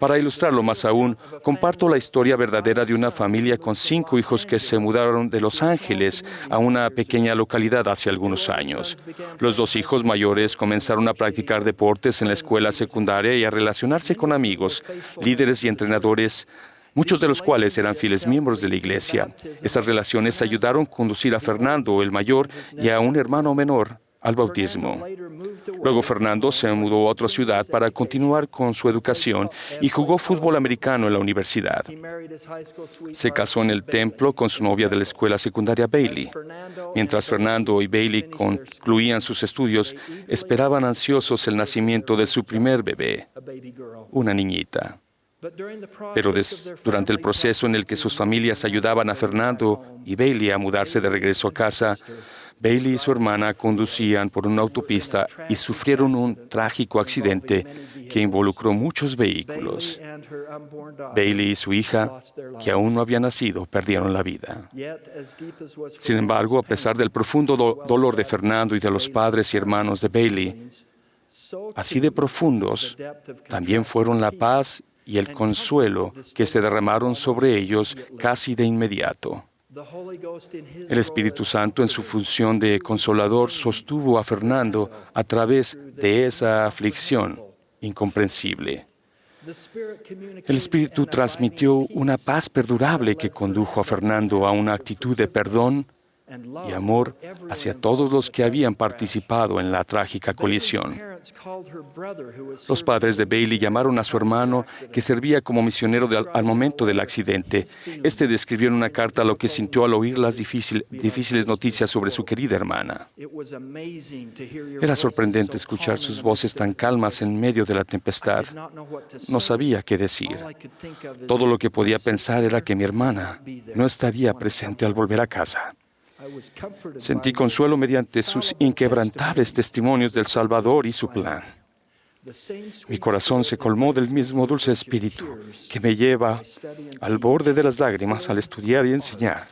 S7: Para ilustrarlo más aún, comparto la historia verdadera de una familia con 5 hijos que se mudaron de Los Ángeles a una pequeña localidad hace algunos años. Los 2 hijos mayores comenzaron a practicar deportes en la escuela secundaria y a relacionarse con amigos, líderes y entrenadores, muchos de los cuales eran fieles miembros de la iglesia. Esas relaciones ayudaron a conducir a Fernando, el mayor, y a un hermano menor al bautismo. Luego Fernando se mudó a otra ciudad para continuar con su educación y jugó fútbol americano en la universidad. Se casó en el templo con su novia de la escuela secundaria Bailey. Mientras Fernando y Bailey concluían sus estudios, esperaban ansiosos el nacimiento de su primer bebé, una niñita. Pero durante el proceso en el que sus familias ayudaban a Fernando y Bailey a mudarse de regreso a casa, Bailey y su hermana conducían por una autopista y sufrieron un trágico accidente que involucró muchos vehículos. Bailey y su hija, que aún no había nacido, perdieron la vida. Sin embargo, a pesar del profundo dolor de Fernando y de los padres y hermanos de Bailey, así de profundos, también fueron la paz y el consuelo que se derramaron sobre ellos casi de inmediato. El Espíritu Santo, en su función de consolador, sostuvo a Fernando a través de esa aflicción incomprensible. El Espíritu transmitió una paz perdurable que condujo a Fernando a una actitud de perdón y amor hacia todos los que habían participado en la trágica colisión. Los padres de Bailey llamaron a su hermano, que servía como misionero al momento del accidente. Este describió en una carta lo que sintió al oír las difíciles noticias sobre su querida hermana. Era sorprendente escuchar sus voces tan calmas en medio de la tempestad. No sabía qué decir. Todo lo que podía pensar era que mi hermana no estaría presente al volver a casa. Sentí consuelo mediante sus inquebrantables testimonios del Salvador y su plan. Mi corazón se colmó del mismo dulce espíritu que me lleva al borde de las lágrimas al estudiar y enseñar.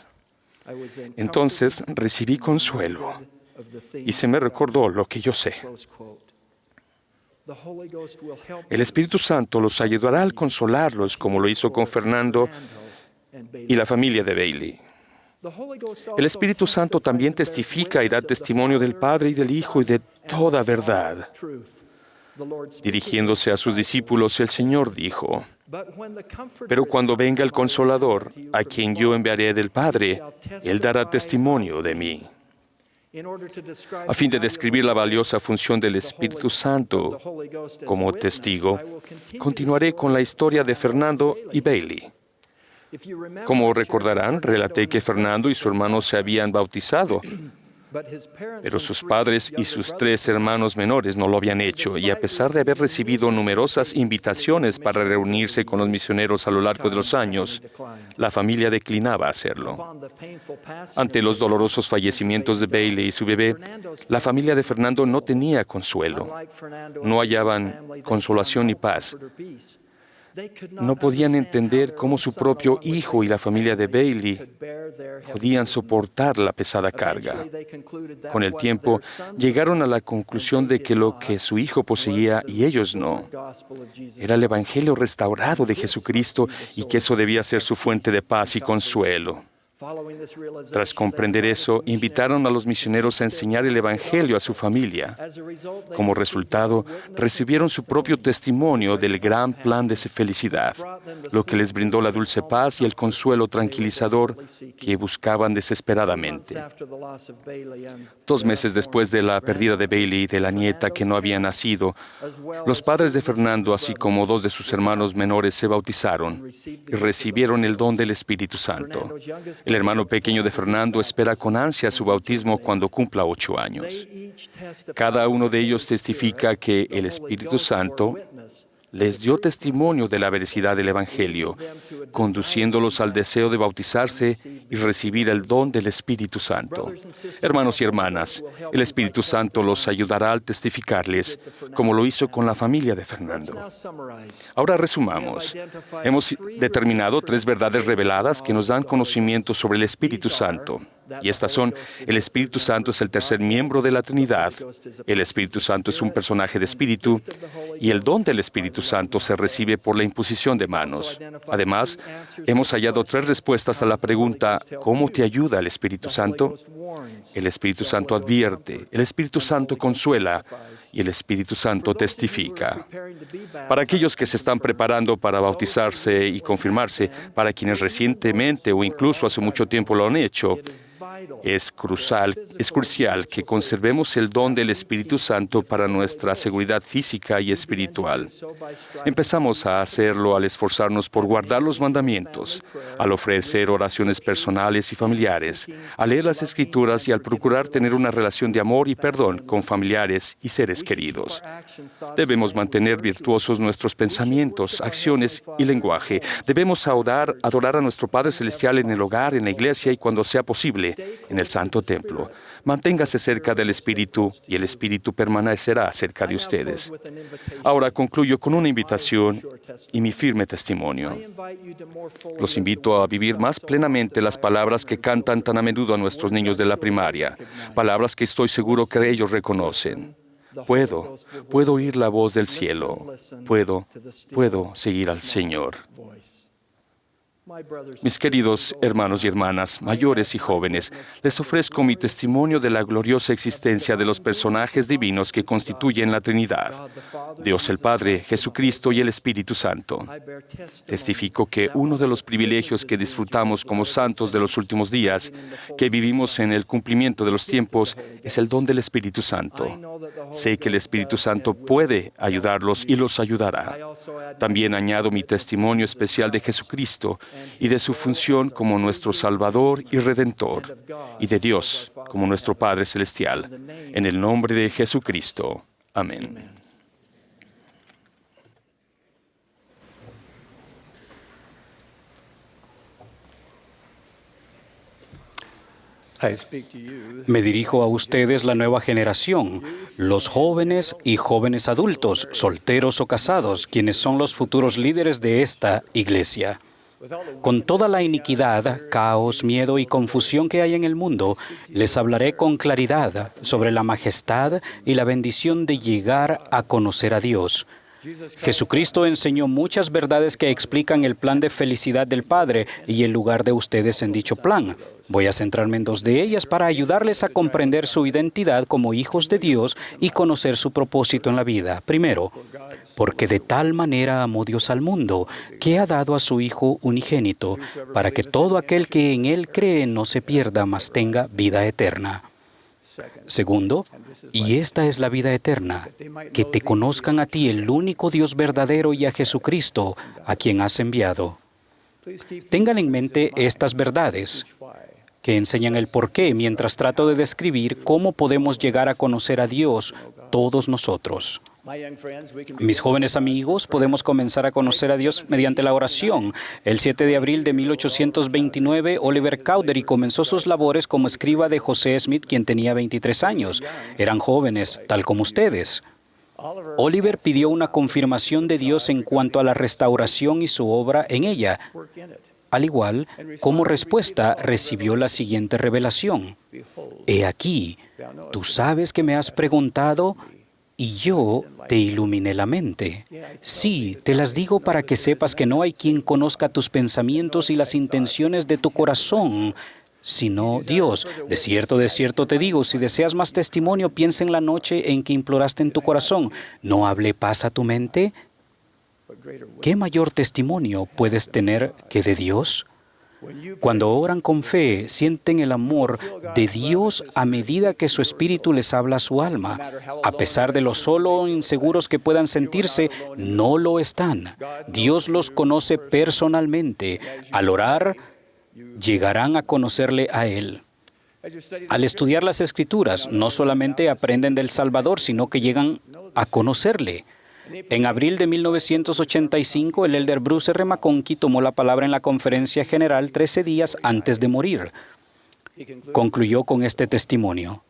S7: Entonces recibí consuelo y se me recordó lo que yo sé. El Espíritu Santo los ayudará al consolarlos como lo hizo con Fernando y la familia de Bailey. El Espíritu Santo también testifica y da testimonio del Padre y del Hijo y de toda verdad. Dirigiéndose a sus discípulos, el Señor dijo: pero cuando venga el Consolador, a quien yo enviaré del Padre, Él dará testimonio de mí. A fin de describir la valiosa función del Espíritu Santo como testigo, continuaré con la historia de Fernando y Bailey. Como recordarán, relaté que Fernando y su hermano se habían bautizado, pero sus padres y sus 3 hermanos menores no lo habían hecho, y a pesar de haber recibido numerosas invitaciones para reunirse con los misioneros a lo largo de los años, la familia declinaba hacerlo. Ante los dolorosos fallecimientos de Bailey y su bebé, la familia de Fernando no tenía consuelo. No hallaban consolación ni paz. No podían entender cómo su propio hijo y la familia de Bailey podían soportar la pesada carga. Con el tiempo, llegaron a la conclusión de que lo que su hijo poseía y ellos no, era el Evangelio restaurado de Jesucristo, y que eso debía ser su fuente de paz y consuelo. Tras comprender eso, invitaron a los misioneros a enseñar el Evangelio a su familia. Como resultado, recibieron su propio testimonio del gran plan de felicidad, lo que les brindó la dulce paz y el consuelo tranquilizador que buscaban desesperadamente. 2 meses después de la pérdida de Bailey y de la nieta que no había nacido, los padres de Fernando, así como 2 de sus hermanos menores, se bautizaron y recibieron el don del Espíritu Santo. El hermano pequeño de Fernando espera con ansia su bautismo cuando cumpla 8 años. Cada uno de ellos testifica que el Espíritu Santo les dio testimonio de la veracidad del Evangelio, conduciéndolos al deseo de bautizarse y recibir el don del Espíritu Santo. Hermanos y hermanas, el Espíritu Santo los ayudará al testificarles, como lo hizo con la familia de Fernando. Ahora resumamos. Hemos determinado 3 verdades reveladas que nos dan conocimiento sobre el Espíritu Santo. Y estas son: el Espíritu Santo es el tercer miembro de la Trinidad, el Espíritu Santo es un personaje de espíritu, y el don del Espíritu Santo se recibe por la imposición de manos. Además, hemos hallado 3 respuestas a la pregunta: ¿cómo te ayuda el Espíritu Santo? El Espíritu Santo advierte, el Espíritu Santo consuela y el Espíritu Santo testifica. Para aquellos que se están preparando para bautizarse y confirmarse, para quienes recientemente o incluso hace mucho tiempo lo han hecho, es crucial que conservemos el don del Espíritu Santo para nuestra seguridad física y espiritual. Empezamos a hacerlo al esforzarnos por guardar los mandamientos, al ofrecer oraciones personales y familiares, al leer las Escrituras y al procurar tener una relación de amor y perdón con familiares y seres queridos. Debemos mantener virtuosos nuestros pensamientos, acciones y lenguaje. Debemos adorar a nuestro Padre Celestial en el hogar, en la iglesia y, cuando sea posible, en el Santo Templo. Manténgase cerca del Espíritu y el Espíritu permanecerá cerca de ustedes. Ahora concluyo con una invitación y mi firme testimonio. Los invito a vivir más plenamente las palabras que cantan tan a menudo a nuestros niños de la primaria, palabras que estoy seguro que ellos reconocen. Puedo oír la voz del cielo. Puedo seguir al Señor. Mis queridos hermanos y hermanas, mayores y jóvenes, les ofrezco mi testimonio de la gloriosa existencia de los personajes divinos que constituyen la Trinidad, Dios el Padre, Jesucristo y el Espíritu Santo. Testifico que uno de los privilegios que disfrutamos como santos de los últimos días, que vivimos en el cumplimiento de los tiempos, es el don del Espíritu Santo. Sé que el Espíritu Santo puede ayudarlos y los ayudará. También añado mi testimonio especial de Jesucristo y de su función como nuestro Salvador y Redentor, y de Dios como nuestro Padre Celestial. En el nombre de Jesucristo. Amén.
S3: Me dirijo a ustedes, la nueva generación, los jóvenes y jóvenes adultos, solteros o casados, quienes son los futuros líderes de esta iglesia. Con toda la iniquidad, caos, miedo y confusión que hay en el mundo, les hablaré con claridad sobre la majestad y la bendición de llegar a conocer a Dios. Jesucristo enseñó muchas verdades que explican el plan de felicidad del Padre y el lugar de ustedes en dicho plan. Voy a centrarme en dos de ellas para ayudarles a comprender su identidad como hijos de Dios y conocer su propósito en la vida. Primero, porque de tal manera amó Dios al mundo, que ha dado a su Hijo unigénito, para que todo aquel que en Él cree no se pierda, mas tenga vida eterna. Segundo, y esta es la vida eterna, que te conozcan a ti, el único Dios verdadero, y a Jesucristo, a quien has enviado. Tengan en mente estas verdades que enseñan el porqué mientras trato de describir cómo podemos llegar a conocer a Dios todos nosotros. Mis jóvenes amigos, podemos comenzar a conocer a Dios mediante la oración. El 7 de abril de 1829, Oliver Cowdery comenzó sus labores como escriba de José Smith, quien tenía 23 años. Eran jóvenes, tal como ustedes. Oliver pidió una confirmación de Dios en cuanto a la restauración y su obra en ella. Al igual, como respuesta, recibió la siguiente revelación. He aquí, tú sabes que me has preguntado y yo te iluminé la mente. Sí, te las digo para que sepas que no hay quien conozca tus pensamientos y las intenciones de tu corazón, sino Dios. De cierto te digo, si deseas más testimonio, piensa en la noche en que imploraste en tu corazón. ¿No hablé paz a tu mente? ¿Qué mayor testimonio puedes tener que de Dios? Cuando oran con fe, sienten el amor de Dios a medida que su espíritu les habla a su alma. A pesar de lo solo o inseguros que puedan sentirse, no lo están. Dios los conoce personalmente. Al orar, llegarán a conocerle a Él. Al estudiar las Escrituras, no solamente aprenden del Salvador, sino que llegan a conocerle. En abril de 1985, el elder Bruce R. McConkie tomó la palabra en la conferencia general 13 días antes de morir. Concluyó con este testimonio.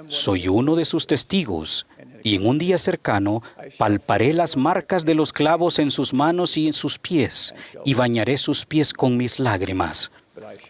S3: Soy uno de sus testigos, y en un día cercano palparé las marcas de los clavos en sus manos y en sus pies, y bañaré sus pies con mis lágrimas.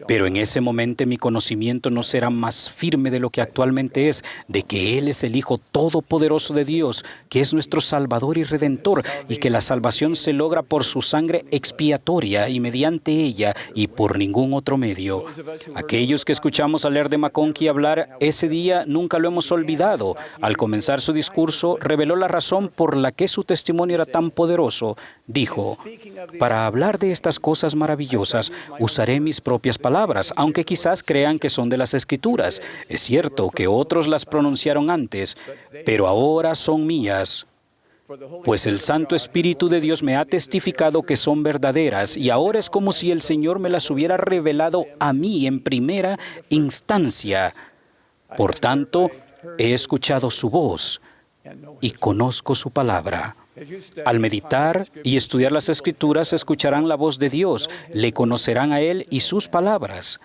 S3: Pero en ese momento mi conocimiento no será más firme de lo que actualmente es, de que Él es el Hijo Todopoderoso de Dios, que es nuestro Salvador y Redentor, y que la salvación se logra por su sangre expiatoria y mediante ella y por ningún otro medio. Aquellos que escuchamos al elder McConkie hablar ese día nunca lo hemos olvidado. Al comenzar su discurso, reveló la razón por la que su testimonio era tan poderoso. Dijo, para hablar de estas cosas maravillosas, usaré mis propias palabras, aunque quizás crean que son de las Escrituras. Es cierto que otros las pronunciaron antes, pero ahora son mías, pues el Santo Espíritu de Dios me ha testificado que son verdaderas, y ahora es como si el Señor me las hubiera revelado a mí en primera instancia. Por tanto, he escuchado su voz y conozco su palabra. Al meditar y estudiar las Escrituras, escucharán la voz de Dios, le conocerán a Él y sus palabras.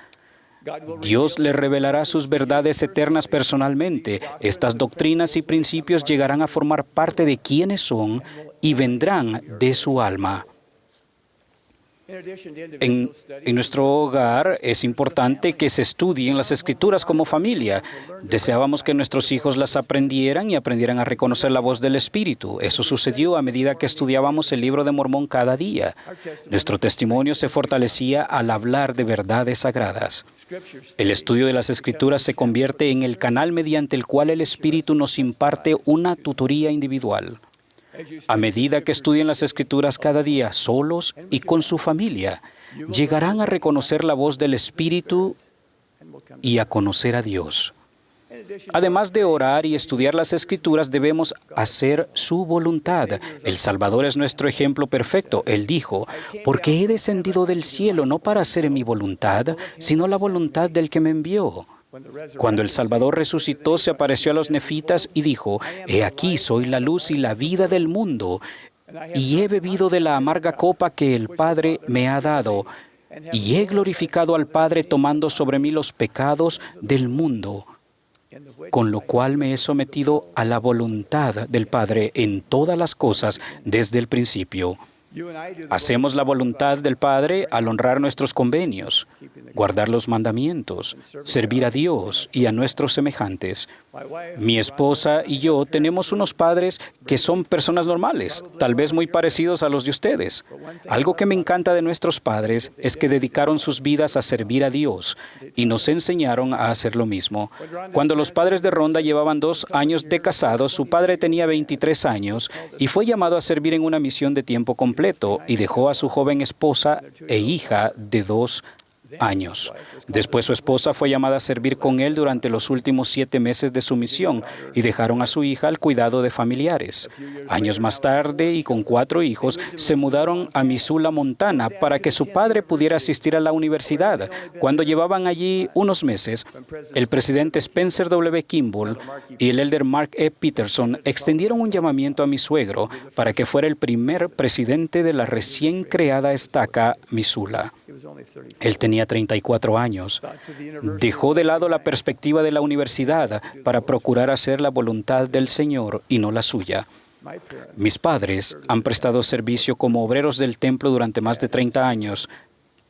S3: Dios le revelará sus verdades eternas personalmente. Estas doctrinas y principios llegarán a formar parte de quienes son y vendrán de su alma. En nuestro hogar es importante que se estudien las Escrituras como familia. Deseábamos que nuestros hijos las aprendieran y aprendieran a reconocer la voz del Espíritu. Eso sucedió a medida que estudiábamos el libro de Mormón cada día. Nuestro testimonio se fortalecía al hablar de verdades sagradas. El estudio de las Escrituras se convierte en el canal mediante el cual el Espíritu nos imparte una tutoría individual. A medida que estudien las Escrituras cada día, solos y con su familia, llegarán a reconocer la voz del Espíritu y a conocer a Dios. Además de orar y estudiar las Escrituras, debemos hacer su voluntad. El Salvador es nuestro ejemplo perfecto. Él dijo, porque he descendido del cielo no para hacer mi voluntad, sino la voluntad del que me envió. Cuando el Salvador resucitó, se apareció a los nefitas y dijo, he aquí, soy la luz y la vida del mundo, y he bebido de la amarga copa que el Padre me ha dado, y he glorificado al Padre tomando sobre mí los pecados del mundo, con lo cual me he sometido a la voluntad del Padre en todas las cosas desde el principio. Hacemos la voluntad del Padre al honrar nuestros convenios, guardar los mandamientos, servir a Dios y a nuestros semejantes. Mi esposa y yo tenemos unos padres que son personas normales, tal vez muy parecidos a los de ustedes. Algo que me encanta de nuestros padres es que dedicaron sus vidas a servir a Dios y nos enseñaron a hacer lo mismo. Cuando los padres de Rhonda llevaban 2 años de casados, su padre tenía 23 años y fue llamado a servir en una misión de tiempo completo y dejó a su joven esposa e hija de 2 años. Después su esposa fue llamada a servir con él durante los últimos 7 meses de su misión y dejaron a su hija al cuidado de familiares. Años más tarde y con 4 hijos se mudaron a Missoula, Montana para que su padre pudiera asistir a la universidad. Cuando llevaban allí unos meses, el presidente Spencer W. Kimball y el elder Mark E. Peterson extendieron un llamamiento a mi suegro para que fuera el primer presidente de la recién creada estaca Missoula. Él tenía 34 años. Dejó de lado la perspectiva de la universidad para procurar hacer la voluntad del Señor y no la suya. Mis padres han prestado servicio como obreros del templo durante más de 30 años.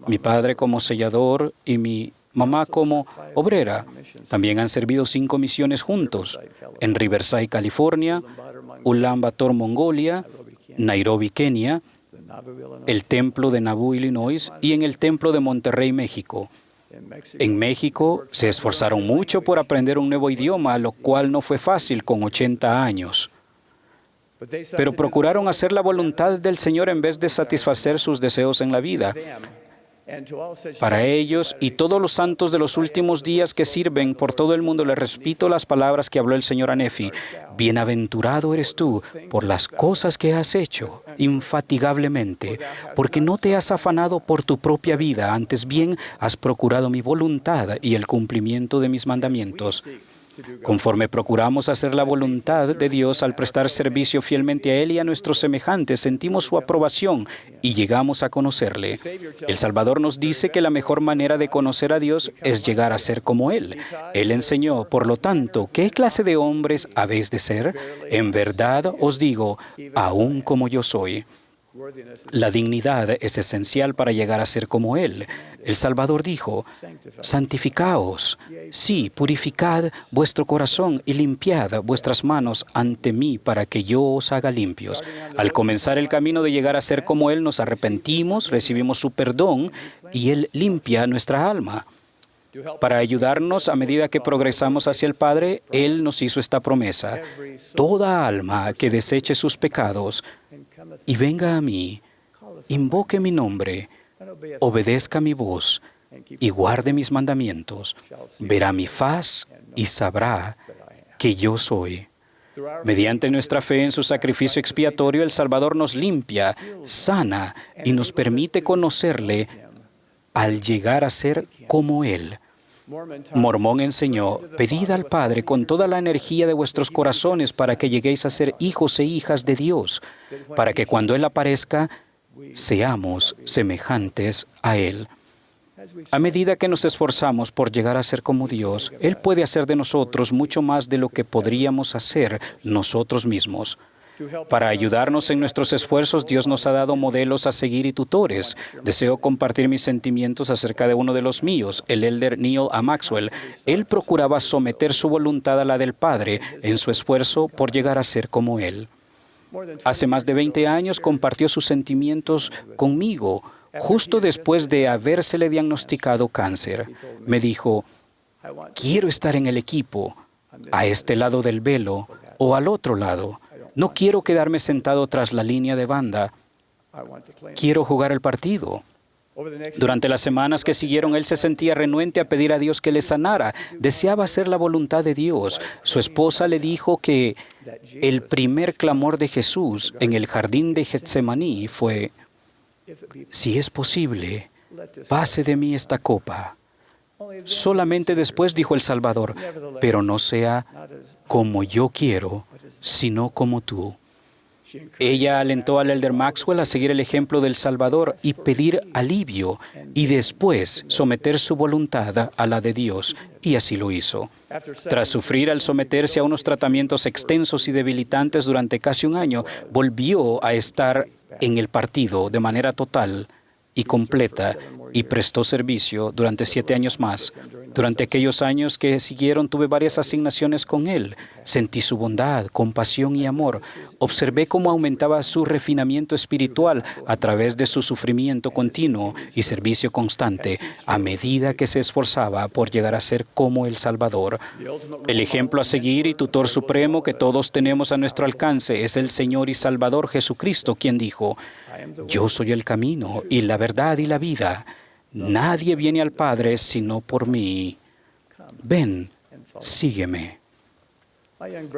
S3: Mi padre como sellador y mi mamá como obrera. También han servido 5 misiones juntos, en Riverside, California, Ulaanbaatar, Mongolia, Nairobi, Kenia, el templo de Nauvoo, Illinois, y en el templo de Monterrey, México. En México se esforzaron mucho por aprender un nuevo idioma, lo cual no fue fácil con 80 años. Pero procuraron hacer la voluntad del Señor en vez de satisfacer sus deseos en la vida. Para ellos y todos los santos de los últimos días que sirven por todo el mundo, les repito las palabras que habló el Señor a Nefi. Bienaventurado eres tú por las cosas que has hecho, infatigablemente, porque no te has afanado por tu propia vida, antes bien has procurado mi voluntad y el cumplimiento de mis mandamientos. Conforme procuramos hacer la voluntad de Dios al prestar servicio fielmente a Él y a nuestros semejantes, sentimos su aprobación y llegamos a conocerle. El Salvador nos dice que la mejor manera de conocer a Dios es llegar a ser como Él. Él enseñó, por lo tanto, ¿qué clase de hombres habéis de ser? En verdad os digo, aún como yo soy. La dignidad es esencial para llegar a ser como Él. El Salvador dijo, santificaos, sí, purificad vuestro corazón y limpiad vuestras manos ante mí para que yo os haga limpios. Al comenzar el camino de llegar a ser como Él, nos arrepentimos, recibimos su perdón y Él limpia nuestra alma. Para ayudarnos a medida que progresamos hacia el Padre, Él nos hizo esta promesa. Toda alma que deseche sus pecados y venga a mí, invoque mi nombre, obedezca mi voz y guarde mis mandamientos, verá mi faz y sabrá que yo soy. Mediante nuestra fe en su sacrificio expiatorio, el Salvador nos limpia, sana y nos permite conocerle al llegar a ser como Él. Mormón enseñó, pedid al Padre con toda la energía de vuestros corazones para que lleguéis a ser hijos e hijas de Dios, para que cuando Él aparezca, seamos semejantes a Él. A medida que nos esforzamos por llegar a ser como Dios, Él puede hacer de nosotros mucho más de lo que podríamos hacer nosotros mismos. Para ayudarnos en nuestros esfuerzos, Dios nos ha dado modelos a seguir y tutores. Deseo compartir mis sentimientos acerca de uno de los míos, el elder Neil A. Maxwell. Él procuraba someter su voluntad a la del Padre en su esfuerzo por llegar a ser como Él. Hace más de 20 años compartió sus sentimientos conmigo, justo después de habérsele diagnosticado cáncer. Me dijo: quiero estar en el equipo, a este lado del velo o al otro lado. No quiero quedarme sentado tras la línea de banda. Quiero jugar el partido. Durante las semanas que siguieron, él se sentía renuente a pedir a Dios que le sanara. Deseaba hacer la voluntad de Dios. Su esposa le dijo que el primer clamor de Jesús en el jardín de Getsemaní fue: si es posible, pase de mí esta copa. Solamente después dijo el Salvador: pero no sea como yo quiero, sino como tú. Ella alentó al elder Maxwell a seguir el ejemplo del Salvador y pedir alivio, y después someter su voluntad a la de Dios, y así lo hizo. Tras sufrir al someterse a unos tratamientos extensos y debilitantes durante casi un año, volvió a estar en el partido de manera total y completa, y prestó servicio durante 7 años más. Durante aquellos años que siguieron, tuve varias asignaciones con él. Sentí su bondad, compasión y amor. Observé cómo aumentaba su refinamiento espiritual a través de su sufrimiento continuo y servicio constante, a medida que se esforzaba por llegar a ser como el Salvador. El ejemplo a seguir y tutor supremo que todos tenemos a nuestro alcance es el Señor y Salvador Jesucristo, quien dijo: yo soy el camino y la verdad y la vida. Nadie viene al Padre sino por mí. Ven, sígueme.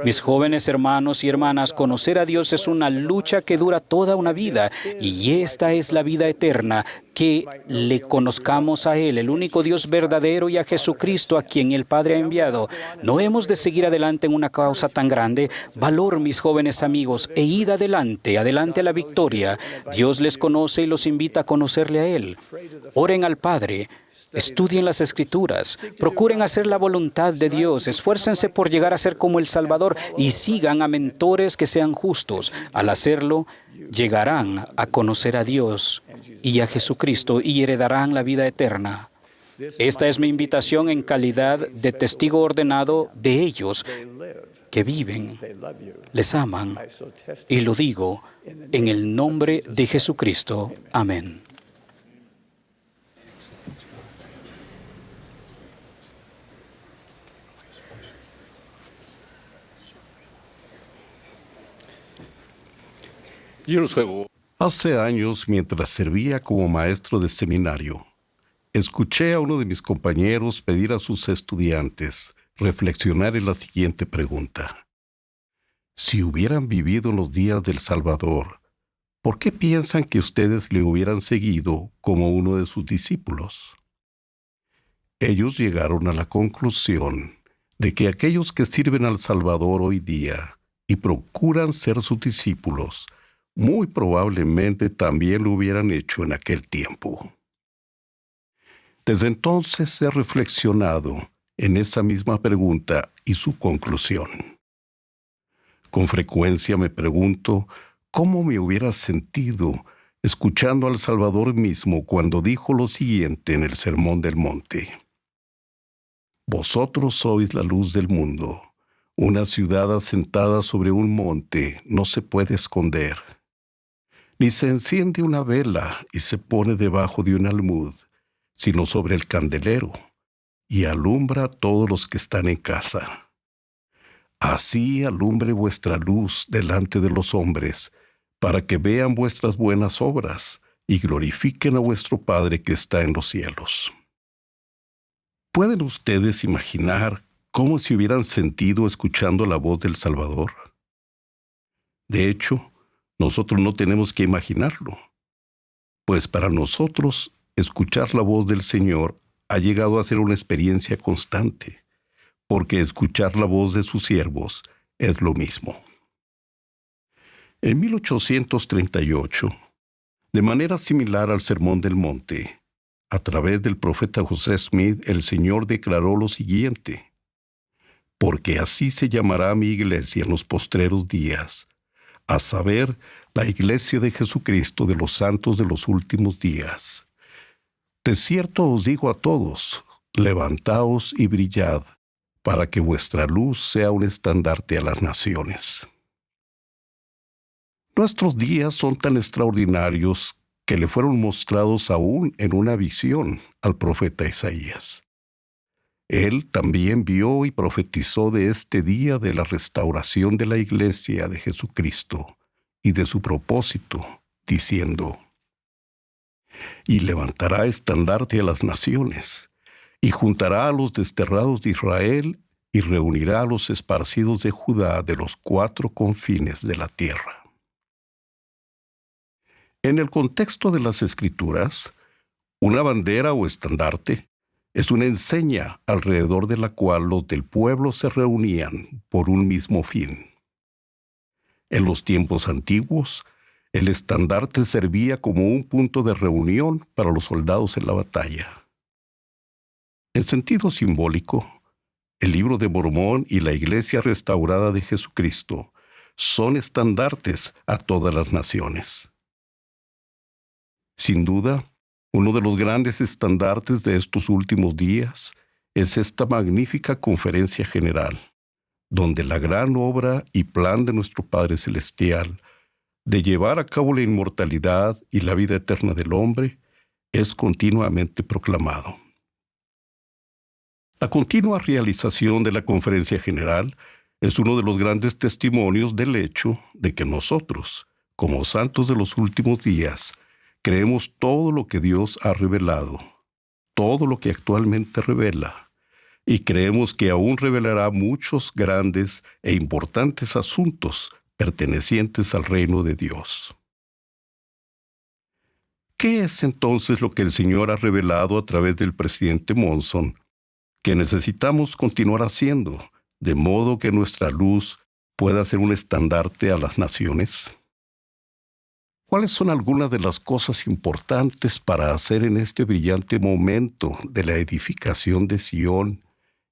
S3: Mis jóvenes hermanos y hermanas, conocer a Dios es una lucha que dura toda una vida, y esta es la vida eterna, que le conozcamos a Él, el único Dios verdadero, y a Jesucristo, a quien el Padre ha enviado. No hemos de seguir adelante en una causa tan grande. Valor, mis jóvenes amigos, e id adelante, adelante a la victoria. Dios les conoce y los invita a conocerle a Él. Oren al Padre. Estudien las Escrituras, procuren hacer la voluntad de Dios, esfuércense por llegar a ser como el Salvador y sigan a mentores que sean justos. Al hacerlo, llegarán a conocer a Dios y a Jesucristo y heredarán la vida eterna. Esta es mi invitación en calidad de testigo ordenado de ellos que viven, les aman, y lo digo en el nombre de Jesucristo. Amén.
S8: Hace años, mientras servía como maestro de seminario, escuché a uno de mis compañeros pedir a sus estudiantes reflexionar en la siguiente pregunta: si hubieran vivido en los días del Salvador, ¿por qué piensan que ustedes le hubieran seguido como uno de sus discípulos? Ellos llegaron a la conclusión de que aquellos que sirven al Salvador hoy día y procuran ser sus discípulos, muy probablemente también lo hubieran hecho en aquel tiempo. Desde entonces he reflexionado en esa misma pregunta y su conclusión. Con frecuencia me pregunto cómo me hubiera sentido escuchando al Salvador mismo cuando dijo lo siguiente en el Sermón del Monte: vosotros sois la luz del mundo. Una ciudad asentada sobre un monte no se puede esconder. Ni se enciende una vela y se pone debajo de un almud, sino sobre el candelero, y alumbra a todos los que están en casa. Así alumbre vuestra luz delante de los hombres, para que vean vuestras buenas obras y glorifiquen a vuestro Padre que está en los cielos. ¿Pueden ustedes imaginar cómo se hubieran sentido escuchando la voz del Salvador? De hecho, nosotros no tenemos que imaginarlo, pues para nosotros escuchar la voz del Señor ha llegado a ser una experiencia constante, porque escuchar la voz de sus siervos es lo mismo. En 1838, de manera similar al Sermón del Monte, a través del profeta José Smith, el Señor declaró lo siguiente: porque así se llamará mi iglesia en los postreros días, a saber, la Iglesia de Jesucristo de los santos de los últimos días. De cierto os digo a todos, levantaos y brillad, para que vuestra luz sea un estandarte a las naciones. Nuestros días son tan extraordinarios que le fueron mostrados aún en una visión al profeta Isaías. Él también vio y profetizó de este día de la restauración de la Iglesia de Jesucristo y de su propósito, diciendo: y levantará estandarte a las naciones, y juntará a los desterrados de Israel, y reunirá a los esparcidos de Judá de los 4 confines de la tierra. En el contexto de las Escrituras, una bandera o estandarte es una enseña alrededor de la cual los del pueblo se reunían por un mismo fin. En los tiempos antiguos, el estandarte servía como un punto de reunión para los soldados en la batalla. En sentido simbólico, el Libro de Mormón y la Iglesia restaurada de Jesucristo son estandartes a todas las naciones. Sin duda, uno de los grandes estandartes de estos últimos días es esta magnífica conferencia general, donde la gran obra y plan de nuestro Padre Celestial de llevar a cabo la inmortalidad y la vida eterna del hombre es continuamente proclamado. La continua realización de la conferencia general es uno de los grandes testimonios del hecho de que nosotros, como santos de los últimos días, creemos todo lo que Dios ha revelado, todo lo que actualmente revela, y creemos que aún revelará muchos grandes e importantes asuntos pertenecientes al reino de Dios. ¿Qué es entonces lo que el Señor ha revelado a través del presidente Monson, que necesitamos continuar haciendo, de modo que nuestra luz pueda ser un estandarte a las naciones? ¿Cuáles son algunas de las cosas importantes para hacer en este brillante momento de la edificación de Sión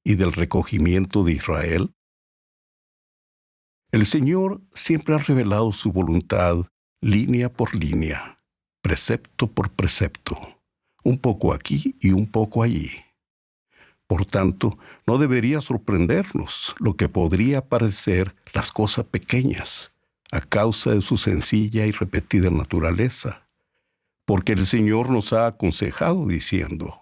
S8: y del recogimiento de Israel? El Señor siempre ha revelado su voluntad línea por línea, precepto por precepto, un poco aquí y un poco allí. Por tanto, no debería sorprendernos lo que podría parecer las cosas pequeñas, a causa de su sencilla y repetida naturaleza, porque el Señor nos ha aconsejado diciendo: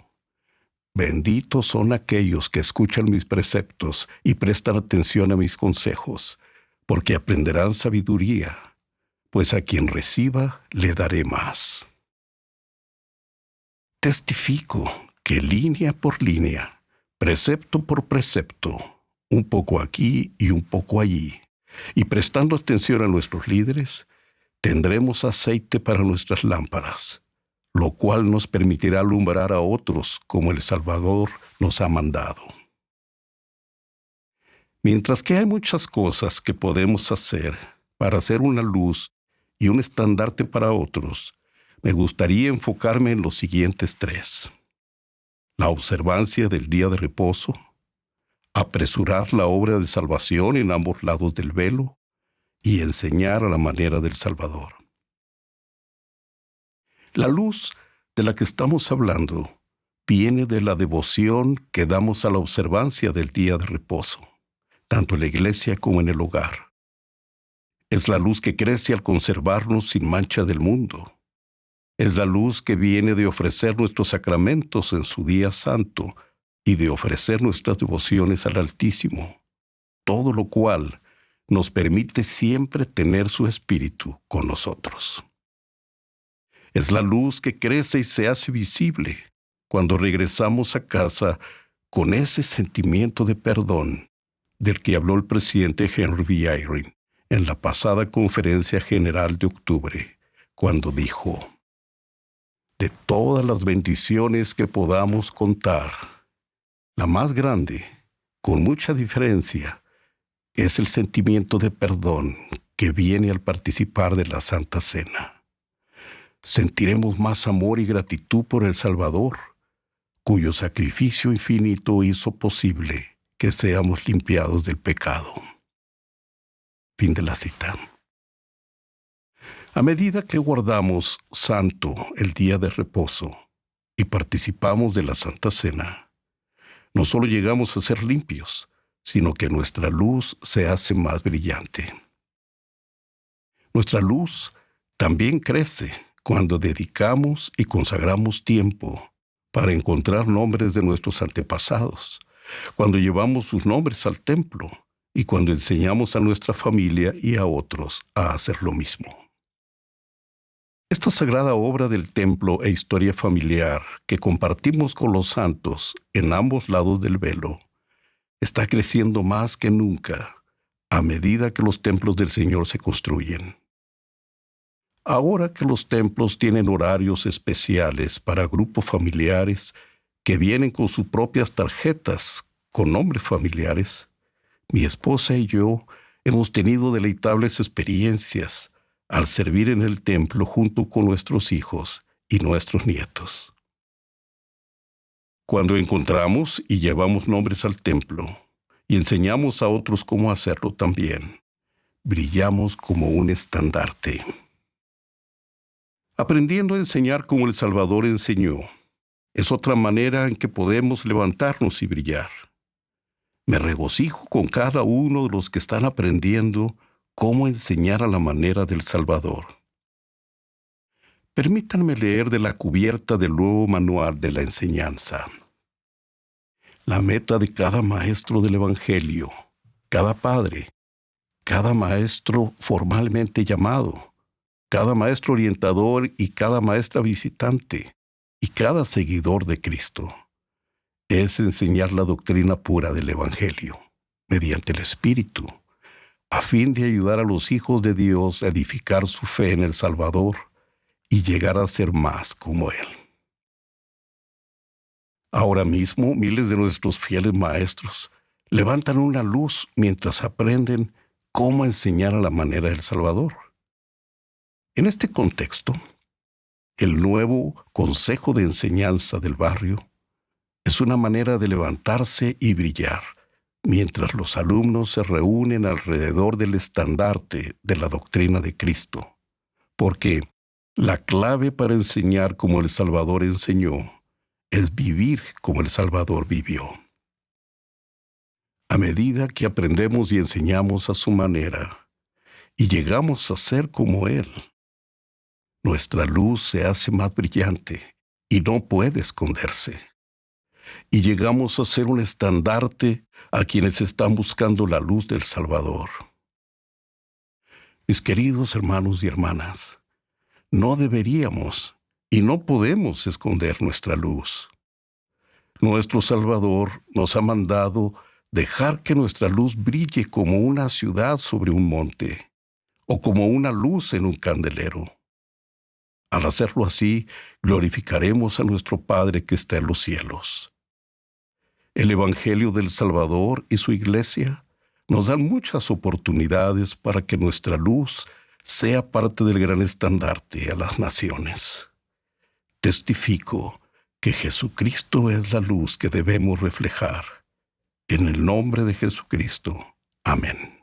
S8: benditos son aquellos que escuchan mis preceptos y prestan atención a mis consejos, porque aprenderán sabiduría, pues a quien reciba le daré más. Testifico que línea por línea, precepto por precepto, un poco aquí y un poco allí, y prestando atención a nuestros líderes, tendremos aceite para nuestras lámparas, lo cual nos permitirá alumbrar a otros como el Salvador nos ha mandado. Mientras que hay muchas cosas que podemos hacer para hacer una luz y un estandarte para otros, me gustaría enfocarme en los siguientes 3. La observancia del día de reposo, apresurar la obra de salvación en ambos lados del velo y enseñar a la manera del Salvador. La luz de la que estamos hablando viene de la devoción que damos a la observancia del día de reposo, tanto en la iglesia como en el hogar. Es la luz que crece al conservarnos sin mancha del mundo. Es la luz que viene de ofrecer nuestros sacramentos en su día santo y de ofrecer nuestras devociones al Altísimo, todo lo cual nos permite siempre tener su Espíritu con nosotros. Es la luz que crece y se hace visible cuando regresamos a casa con ese sentimiento de perdón del que habló el presidente Henry B. Eyring en la pasada conferencia general de octubre, cuando dijo: de todas las bendiciones que podamos contar, la más grande, con mucha diferencia, es el sentimiento de perdón que viene al participar de la Santa Cena. Sentiremos más amor y gratitud por el Salvador, cuyo sacrificio infinito hizo posible que seamos limpiados del pecado. Fin de la cita. A medida que guardamos santo el día de reposo y participamos de la Santa Cena, no solo llegamos a ser limpios, sino que nuestra luz se hace más brillante. Nuestra luz también crece cuando dedicamos y consagramos tiempo para encontrar nombres de nuestros antepasados, cuando llevamos sus nombres al templo y cuando enseñamos a nuestra familia y a otros a hacer lo mismo. Esta sagrada obra del templo e historia familiar que compartimos con los santos en ambos lados del velo está creciendo más que nunca a medida que los templos del Señor se construyen. Ahora que los templos tienen horarios especiales para grupos familiares que vienen con sus propias tarjetas con nombres familiares, mi esposa y yo hemos tenido deleitables experiencias al servir en el templo junto con nuestros hijos y nuestros nietos. Cuando encontramos y llevamos nombres al templo y enseñamos a otros cómo hacerlo también, brillamos como un estandarte. Aprendiendo a enseñar como el Salvador enseñó, es otra manera en que podemos levantarnos y brillar. Me regocijo con cada uno de los que están aprendiendo cómo enseñar a la manera del Salvador. Permítanme leer de la cubierta del nuevo manual de la enseñanza. La meta de cada maestro del Evangelio, cada padre, cada maestro formalmente llamado, cada maestro orientador y cada maestra visitante, y cada seguidor de Cristo, es enseñar la doctrina pura del Evangelio, mediante el Espíritu, a fin de ayudar a los hijos de Dios a edificar su fe en el Salvador y llegar a ser más como Él. Ahora mismo, miles de nuestros fieles maestros levantan una luz mientras aprenden cómo enseñar a la manera del Salvador. En este contexto, el nuevo Consejo de Enseñanza del Barrio es una manera de levantarse y brillar mientras los alumnos se reúnen alrededor del estandarte de la doctrina de Cristo, porque la clave para enseñar como el Salvador enseñó es vivir como el Salvador vivió. A medida que aprendemos y enseñamos a su manera y llegamos a ser como Él, nuestra luz se hace más brillante y no puede esconderse. Y llegamos a ser un estandarte a quienes están buscando la luz del Salvador. Mis queridos hermanos y hermanas, no deberíamos y no podemos esconder nuestra luz. Nuestro Salvador nos ha mandado dejar que nuestra luz brille como una ciudad sobre un monte o como una luz en un candelero. Al hacerlo así, glorificaremos a nuestro Padre que está en los cielos. El Evangelio del Salvador y su Iglesia nos dan muchas oportunidades para que nuestra luz sea parte del gran estandarte a las naciones. Testifico que Jesucristo es la luz que debemos reflejar. En el nombre de Jesucristo. Amén.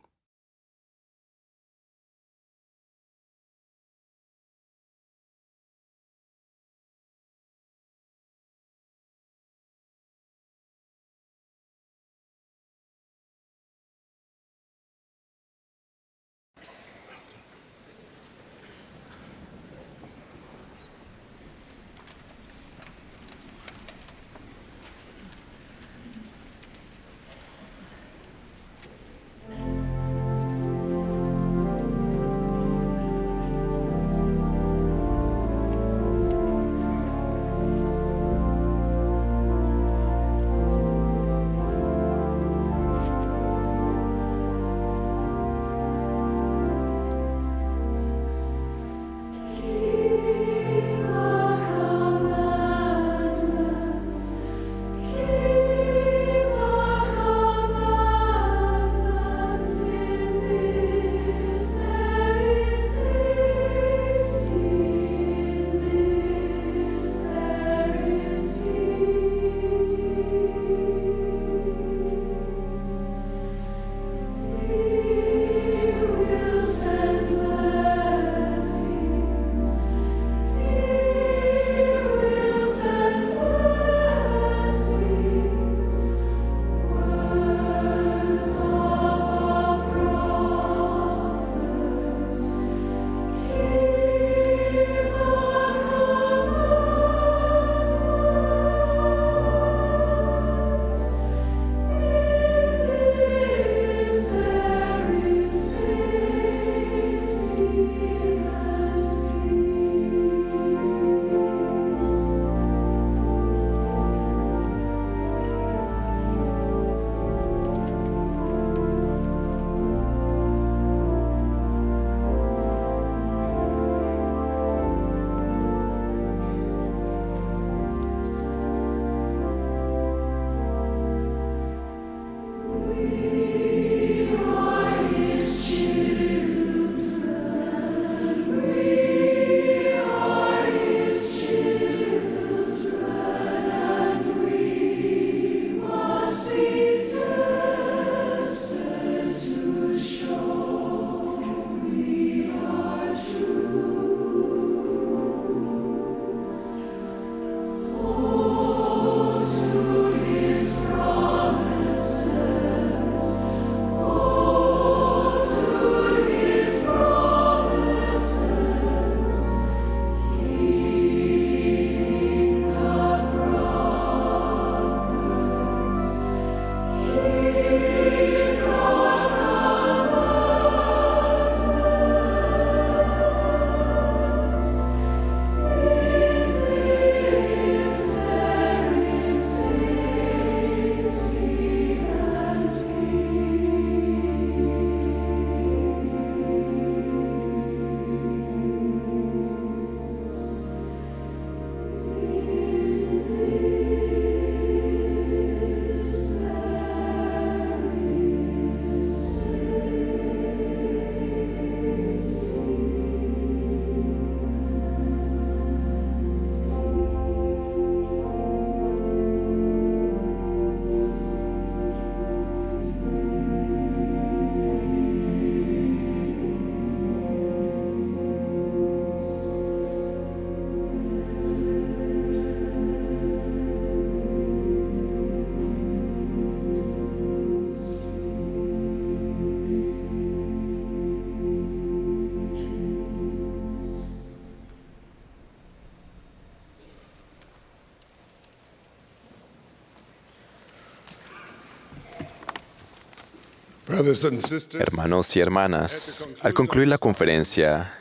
S2: Hermanos y hermanas, al concluir la conferencia,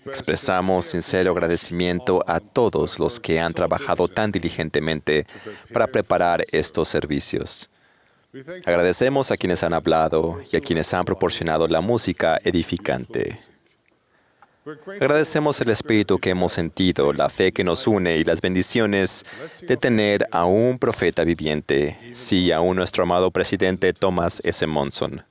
S2: expresamos sincero agradecimiento a todos los que han trabajado tan diligentemente para preparar estos servicios. Agradecemos a quienes han hablado y a quienes han proporcionado la música edificante. Agradecemos el espíritu que hemos sentido, la fe que nos une y las bendiciones de tener a un profeta viviente, sí, a nuestro amado presidente Thomas S. Monson.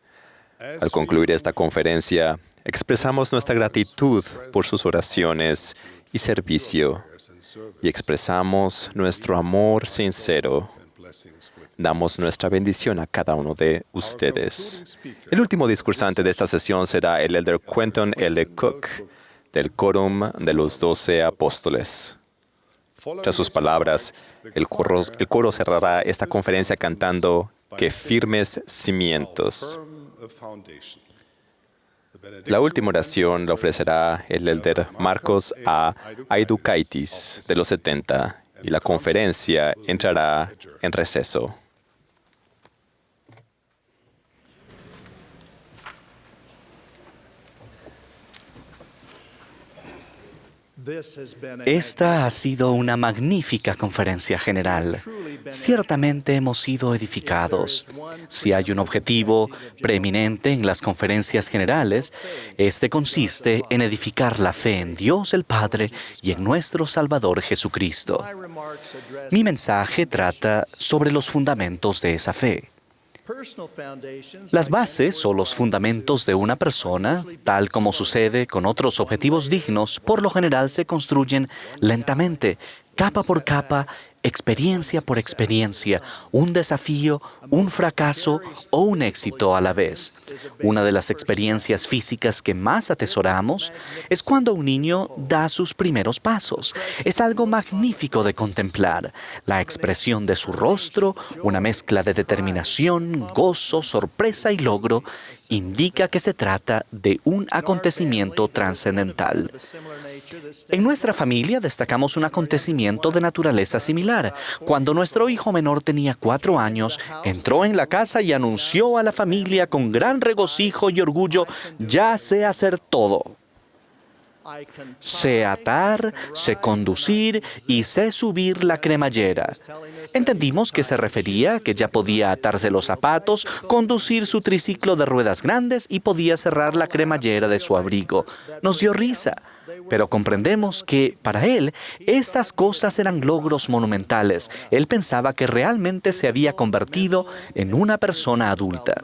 S2: Al concluir esta conferencia, expresamos nuestra gratitud por sus oraciones y servicio y expresamos nuestro amor sincero. Damos nuestra bendición a cada uno de ustedes. El último discursante de esta sesión será el elder Quentin L. Cook, del Quórum de los 12 Apóstoles. Tras sus palabras, el coro cerrará esta conferencia cantando "Que firmes cimientos". La última oración la ofrecerá el elder Marcos A. Aidukaitis, de los 70, y la conferencia entrará en receso.
S1: Esta ha sido una magnífica conferencia general. Ciertamente hemos sido edificados. Si hay un objetivo preeminente en las conferencias generales, este consiste en edificar la fe en Dios el Padre y en nuestro Salvador Jesucristo. Mi mensaje trata sobre los fundamentos de esa fe. Las bases o los fundamentos de una persona, tal como sucede con otros objetivos dignos, por lo general se construyen lentamente, capa por capa, experiencia por experiencia, un desafío, un fracaso o un éxito a la vez. Una de las experiencias físicas que más atesoramos es cuando un niño da sus primeros pasos. Es algo magnífico de contemplar. La expresión de su rostro, una mezcla de determinación, gozo, sorpresa y logro, indica que se trata de un acontecimiento trascendental. En nuestra familia destacamos un acontecimiento de naturaleza similar. Cuando nuestro hijo menor tenía 4 años, entró en la casa y anunció a la familia con gran regocijo y orgullo: "Ya sé hacer todo. Sé atar, sé conducir y sé subir la cremallera". Entendimos que se refería a que ya podía atarse los zapatos, conducir su triciclo de ruedas grandes y podía cerrar la cremallera de su abrigo. Nos dio risa, pero comprendemos que para él estas cosas eran logros monumentales. Él pensaba que realmente se había convertido en una persona adulta.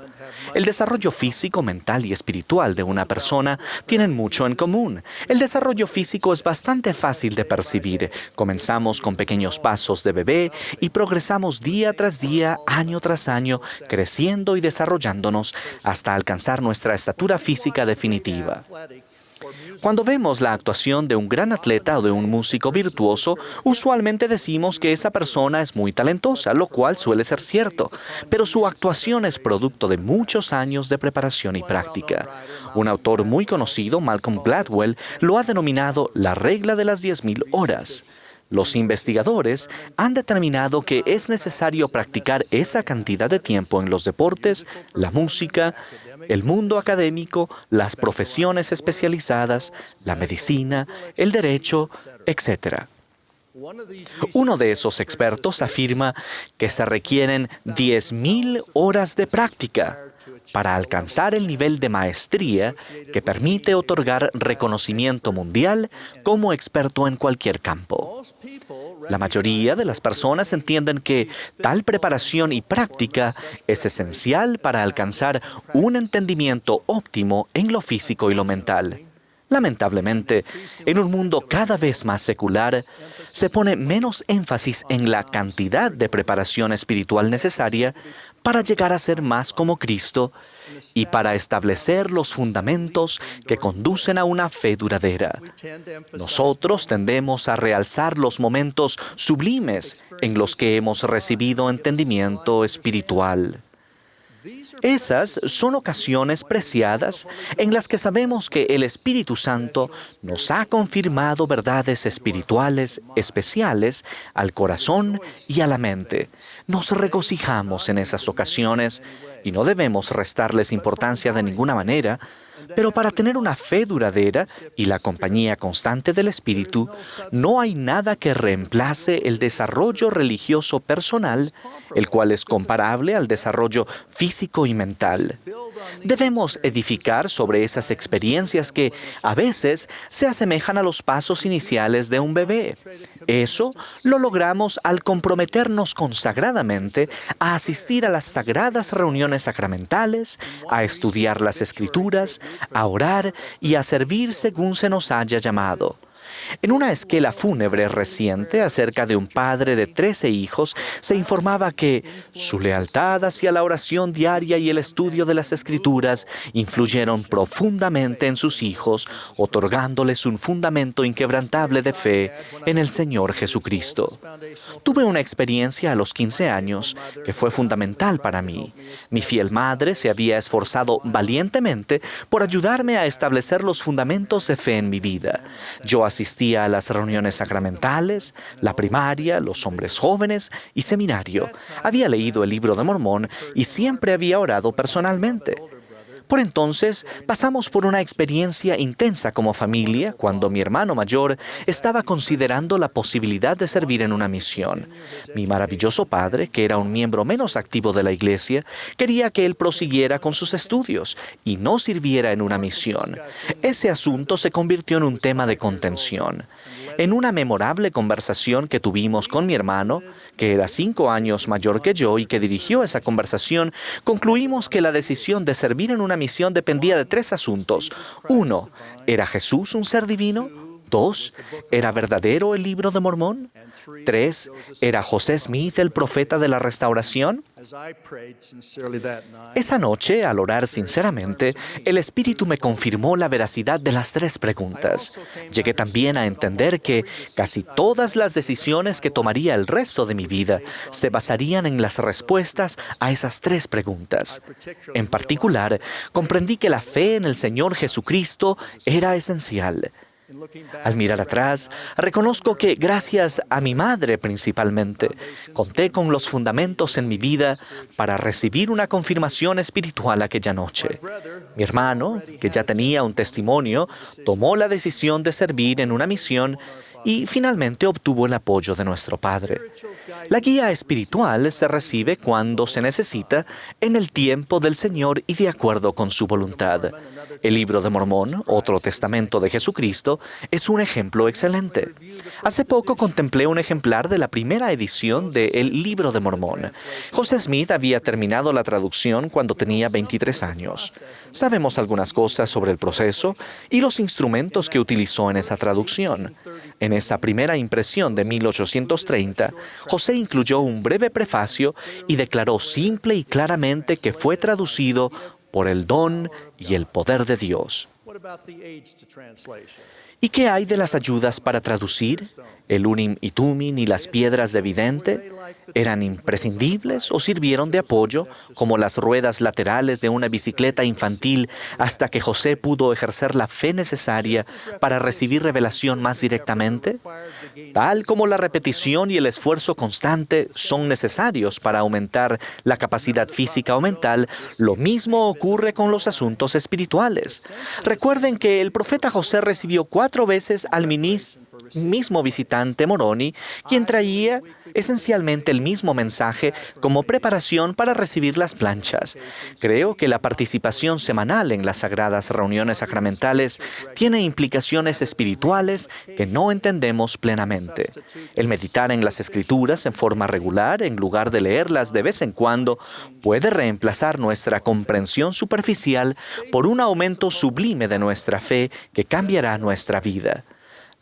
S1: El desarrollo físico, mental y espiritual de una persona tienen mucho en común. El desarrollo físico es bastante fácil de percibir. Comenzamos con pequeños pasos de bebé y progresamos día tras día, año tras año, creciendo y desarrollándonos hasta alcanzar nuestra estatura física definitiva. Cuando vemos la actuación de un gran atleta o de un músico virtuoso, usualmente decimos que esa persona es muy talentosa, lo cual suele ser cierto, pero su actuación es producto de muchos años de preparación y práctica. Un autor muy conocido, Malcolm Gladwell, lo ha denominado la regla de las 10.000 horas. Los investigadores han determinado que es necesario practicar esa cantidad de tiempo en los deportes, la música, el mundo académico, las profesiones especializadas, la medicina, el derecho, etc. Uno de esos expertos afirma que se requieren 10.000 horas de práctica para alcanzar el nivel de maestría que permite otorgar reconocimiento mundial como experto en cualquier campo. La mayoría de las personas entienden que tal preparación y práctica es esencial para alcanzar un entendimiento óptimo en lo físico y lo mental. Lamentablemente, en un mundo cada vez más secular, se pone menos énfasis en la cantidad de preparación espiritual necesaria para llegar a ser más como Cristo y para establecer los fundamentos que conducen a una fe duradera. Nosotros tendemos a realzar los momentos sublimes en los que hemos recibido entendimiento espiritual. Esas son ocasiones preciadas en las que sabemos que el Espíritu Santo nos ha confirmado verdades espirituales especiales al corazón y a la mente. Nos regocijamos en esas ocasiones y no debemos restarles importancia de ninguna manera, pero para tener una fe duradera y la compañía constante del Espíritu, no hay nada que reemplace el desarrollo religioso personal, el cual es comparable al desarrollo físico y mental. Debemos edificar sobre esas experiencias que a veces se asemejan a los pasos iniciales de un bebé. Eso lo logramos al comprometernos consagradamente a asistir a las sagradas reuniones sacramentales, a estudiar las Escrituras, a orar y a servir según se nos haya llamado. En una esquela fúnebre reciente acerca de un padre de 13 hijos, se informaba que su lealtad hacia la oración diaria y el estudio de las Escrituras influyeron profundamente en sus hijos, otorgándoles un fundamento inquebrantable de fe en el Señor Jesucristo. Tuve una experiencia a los 15 años que fue fundamental para mí. Mi fiel madre se había esforzado valientemente por ayudarme a establecer los fundamentos de fe en mi vida. Yo asistía a las reuniones sacramentales, la primaria, los hombres jóvenes y seminario. Había leído el Libro de Mormón y siempre había orado personalmente. Por entonces, pasamos por una experiencia intensa como familia cuando mi hermano mayor estaba considerando la posibilidad de servir en una misión. Mi maravilloso padre, que era un miembro menos activo de la iglesia, quería que él prosiguiera con sus estudios y no sirviera en una misión. Ese asunto se convirtió en un tema de contención. En una memorable conversación que tuvimos con mi hermano, que era 5 años mayor que yo y que dirigió esa conversación, concluimos que la decisión de servir en una misión dependía de 3 asuntos. 1. ¿Era Jesús un ser divino? 2. ¿Era verdadero el Libro de Mormón? 3. ¿Era José Smith el profeta de la restauración? Esa noche, al orar sinceramente, el Espíritu me confirmó la veracidad de las 3 preguntas. Llegué también a entender que casi todas las decisiones que tomaría el resto de mi vida se basarían en las respuestas a esas 3 preguntas. En particular, comprendí que la fe en el Señor Jesucristo era esencial. Al mirar atrás, reconozco que gracias a mi madre principalmente, conté con los fundamentos en mi vida para recibir una confirmación espiritual aquella noche. Mi hermano, que ya tenía un testimonio, tomó la decisión de servir en una misión y finalmente obtuvo el apoyo de nuestro Padre. La guía espiritual se recibe cuando se necesita, en el tiempo del Señor y de acuerdo con su voluntad. El Libro de Mormón, otro testamento de Jesucristo, es un ejemplo excelente. Hace poco contemplé un ejemplar de la primera edición de El Libro de Mormón. José Smith había terminado la traducción cuando tenía 23 años. Sabemos algunas cosas sobre el proceso y los instrumentos que utilizó en esa traducción. En esa primera impresión de 1830, José incluyó un breve prefacio y declaró simple y claramente que fue traducido por el don y el poder de Dios. ¿Y qué hay de las ayudas para traducir? ¿El Urim y Tumim y las piedras de vidente eran imprescindibles o sirvieron de apoyo, como las ruedas laterales de una bicicleta infantil, hasta que José pudo ejercer la fe necesaria para recibir revelación más directamente? Tal como la repetición y el esfuerzo constante son necesarios para aumentar la capacidad física o mental, lo mismo ocurre con los asuntos espirituales. Recuerden que el profeta José recibió 4 veces al mismo visitante Moroni, quien traía esencialmente el mismo mensaje como preparación para recibir las planchas. Creo que la participación semanal en las sagradas reuniones sacramentales tiene implicaciones espirituales que no entendemos plenamente. El meditar en las Escrituras en forma regular, en lugar de leerlas de vez en cuando, puede reemplazar nuestra comprensión superficial por un aumento sublime de nuestra fe que cambiará nuestra vida.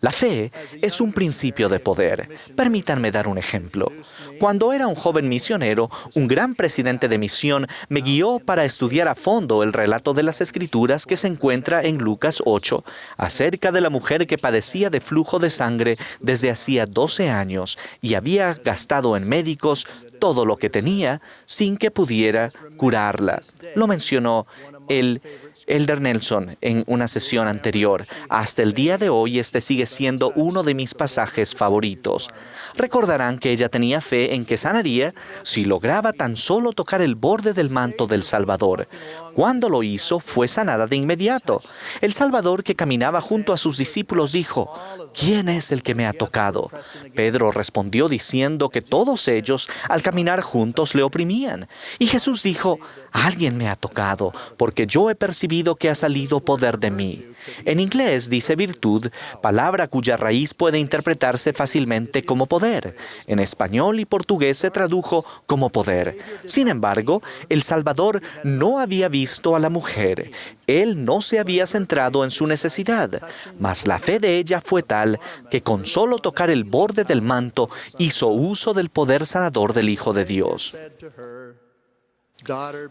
S1: La fe es un principio de poder. Permítanme dar un ejemplo. Cuando era un joven misionero, un gran presidente de misión me guió para estudiar a fondo el relato de las Escrituras que se encuentra en Lucas 8, acerca de la mujer que padecía de flujo de sangre desde hacía 12 años y había gastado en médicos todo lo que tenía sin que pudiera curarla. Lo mencionó el Elder Nelson en una sesión anterior. Hasta el día de hoy este sigue siendo uno de mis pasajes favoritos. Recordarán que ella tenía fe en que sanaría si lograba tan solo tocar el borde del manto del Salvador. Cuando lo hizo, fue sanada de inmediato. El Salvador, que caminaba junto a sus discípulos, dijo: ¿quién es el que me ha tocado? Pedro respondió diciendo que todos ellos, al caminar juntos, le oprimían. Y Jesús dijo: alguien me ha tocado, porque yo he percibido que ha salido poder de mí. En inglés dice virtud, palabra cuya raíz puede interpretarse fácilmente como poder. En español y portugués se tradujo como poder. Sin embargo, el Salvador no había visto a la mujer. Él no se había centrado en su necesidad, mas la fe de ella fue tal que con solo tocar el borde del manto hizo uso del poder sanador del Hijo de Dios.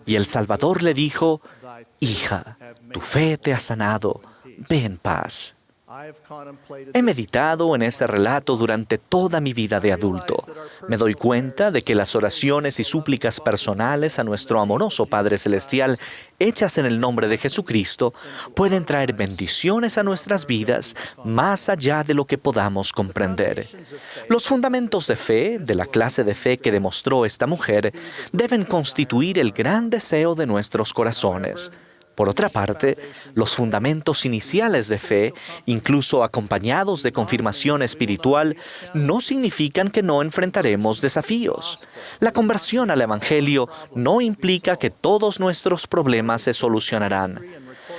S1: Y el Salvador le dijo: hija, tu fe te ha sanado, ve en paz. He meditado en ese relato durante toda mi vida de adulto. Me doy cuenta de que las oraciones y súplicas personales a nuestro amoroso Padre Celestial, hechas en el nombre de Jesucristo, pueden traer bendiciones a nuestras vidas más allá de lo que podamos comprender. Los fundamentos de fe, de la clase de fe que demostró esta mujer, deben constituir el gran deseo de nuestros corazones. Por otra parte, los fundamentos iniciales de fe, incluso acompañados de confirmación espiritual, no significan que no enfrentaremos desafíos. La conversión al Evangelio no implica que todos nuestros problemas se solucionarán.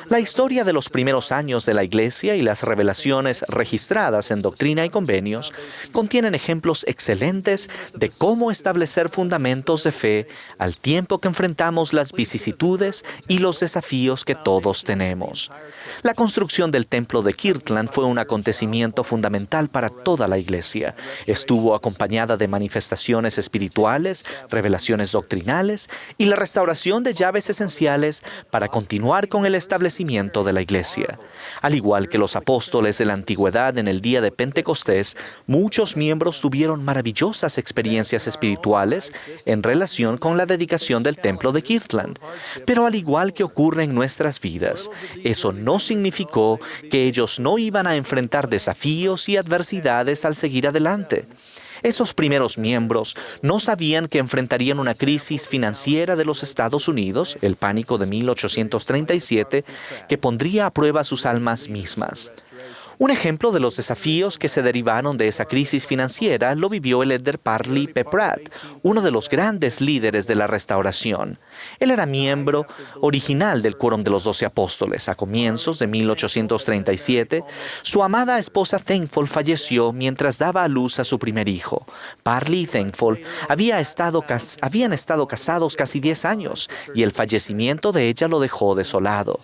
S1: La historia de los primeros años de la Iglesia y las revelaciones registradas en Doctrina y Convenios contienen ejemplos excelentes de cómo establecer fundamentos de fe al tiempo que enfrentamos las vicisitudes y los desafíos que todos tenemos. La construcción del templo de Kirtland fue un acontecimiento fundamental para toda la Iglesia. Estuvo acompañada de manifestaciones espirituales, revelaciones doctrinales y la restauración de llaves esenciales para continuar con el establecimiento de la Iglesia. Al igual que los apóstoles de la antigüedad en el día de Pentecostés, muchos miembros tuvieron maravillosas experiencias espirituales en relación con la dedicación del templo de Kirtland. Pero al igual que ocurre en nuestras vidas, eso no significó que ellos no iban a enfrentar desafíos y adversidades al seguir adelante. Esos primeros miembros no sabían que enfrentarían una crisis financiera de los Estados Unidos, el pánico de 1837, que pondría a prueba sus almas mismas. Un ejemplo de los desafíos que se derivaron de esa crisis financiera lo vivió el Elder Parley P. Pratt, uno de los grandes líderes de la restauración. Él era miembro original del Quórum de los 12 Apóstoles. A comienzos de 1837, su amada esposa Thankful falleció mientras daba a luz a su primer hijo. Parley y Thankful habían estado casados casi 10 años y el fallecimiento de ella lo dejó desolado.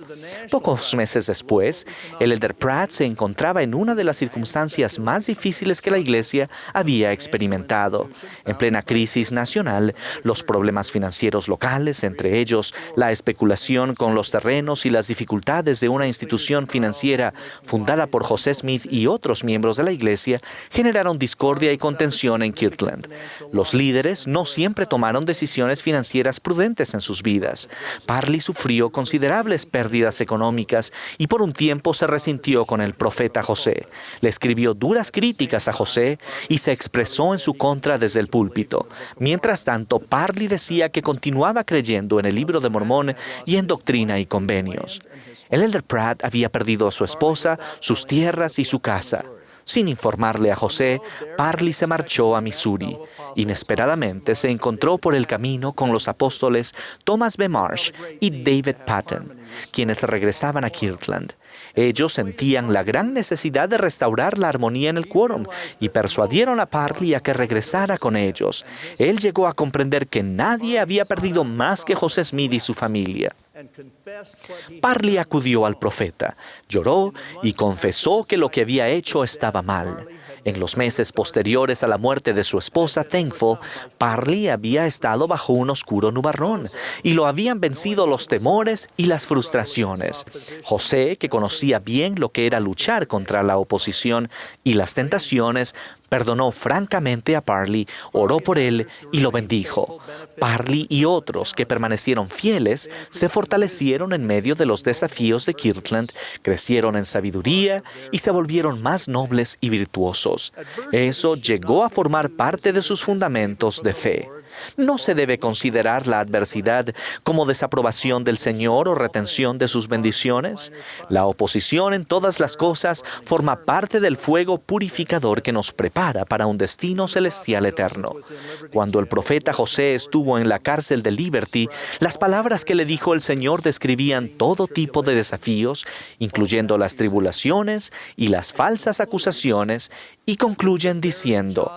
S1: Pocos meses después, el Elder Pratt se encontraba en una de las circunstancias más difíciles que la Iglesia había experimentado. En plena crisis nacional, los problemas financieros locales, entre ellos la especulación con los terrenos y las dificultades de una institución financiera fundada por José Smith y otros miembros de la Iglesia, generaron discordia y contención en Kirtland. Los líderes no siempre tomaron decisiones financieras prudentes en sus vidas. Parley sufrió considerables pérdidas económicas y por un tiempo se resintió con el profeta José. Le escribió duras críticas a José y se expresó en su contra desde el púlpito. Mientras tanto, Parley decía que continuaba creyendo en el Libro de Mormón y en Doctrina y Convenios. El Elder Pratt había perdido a su esposa, sus tierras y su casa. Sin informarle a José, Parley se marchó a Missouri. Inesperadamente se encontró por el camino con los apóstoles Thomas B. Marsh y David Patton, quienes regresaban a Kirtland. Ellos sentían la gran necesidad de restaurar la armonía en el quórum y persuadieron a Parley a que regresara con ellos. Él llegó a comprender que nadie había perdido más que José Smith y su familia. Parley acudió al profeta, lloró y confesó que lo que había hecho estaba mal. En los meses posteriores a la muerte de su esposa Thankful, Parley había estado bajo un oscuro nubarrón y lo habían vencido los temores y las frustraciones. José, que conocía bien lo que era luchar contra la oposición y las tentaciones, Perdonó francamente a Parley, oró por él y lo bendijo. Parley y otros que permanecieron fieles se fortalecieron en medio de los desafíos de Kirtland, crecieron en sabiduría y se volvieron más nobles y virtuosos. Eso llegó a formar parte de sus fundamentos de fe. No se debe considerar la adversidad como desaprobación del Señor o retención de sus bendiciones. La oposición en todas las cosas forma parte del fuego purificador que nos prepara para un destino celestial eterno. Cuando el profeta José estuvo en la cárcel de Liberty, las palabras que le dijo el Señor describían todo tipo de desafíos, incluyendo las tribulaciones y las falsas acusaciones, y concluyen diciendo: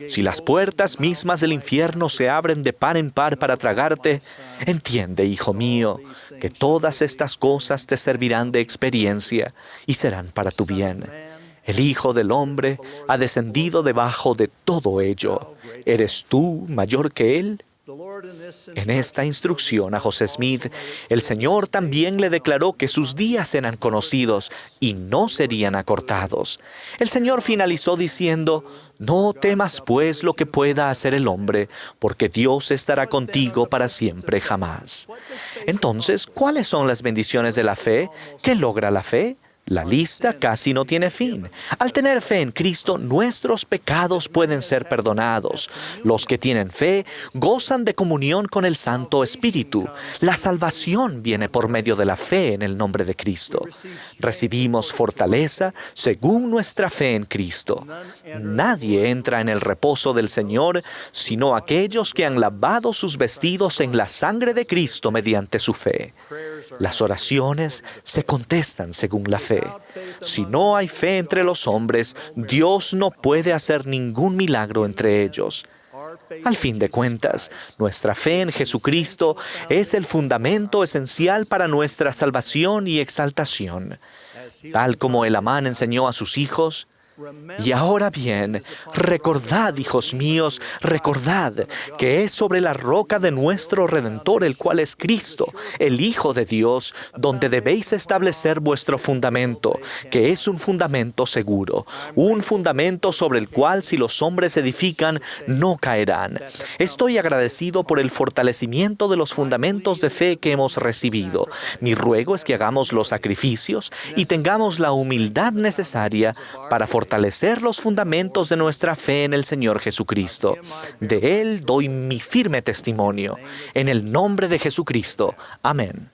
S1: si las puertas mismas del infierno se abren de par en par para tragarte, entiende, hijo mío, que todas estas cosas te servirán de experiencia y serán para tu bien. El Hijo del Hombre ha descendido debajo de todo ello. ¿Eres tú mayor que Él? En esta instrucción a José Smith, el Señor también le declaró que sus días eran conocidos y no serían acortados. El Señor finalizó diciendo: no temas pues lo que pueda hacer el hombre, porque Dios estará contigo para siempre jamás. Entonces, ¿cuáles son las bendiciones de la fe? ¿Qué logra la fe? La lista casi no tiene fin. Al tener fe en Cristo, nuestros pecados pueden ser perdonados. Los que tienen fe gozan de comunión con el Santo Espíritu. La salvación viene por medio de la fe en el nombre de Cristo. Recibimos fortaleza según nuestra fe en Cristo. Nadie entra en el reposo del Señor sino aquellos que han lavado sus vestidos en la sangre de Cristo mediante su fe. Las oraciones se contestan según la fe. Si no hay fe entre los hombres, Dios no puede hacer ningún milagro entre ellos. Al fin de cuentas, nuestra fe en Jesucristo es el fundamento esencial para nuestra salvación y exaltación. Tal como el Amán enseñó a sus hijos: y ahora bien, recordad, hijos míos, recordad que es sobre la roca de nuestro Redentor, el cual es Cristo, el Hijo de Dios, donde debéis establecer vuestro fundamento, que es un fundamento seguro, un fundamento sobre el cual si los hombres edifican, no caerán. Estoy agradecido por el fortalecimiento de los fundamentos de fe que hemos recibido. Mi ruego es que hagamos los sacrificios y tengamos la humildad necesaria para fortalecer los fundamentos de nuestra fe en el Señor Jesucristo. De Él doy mi firme testimonio. En el nombre de Jesucristo. Amén.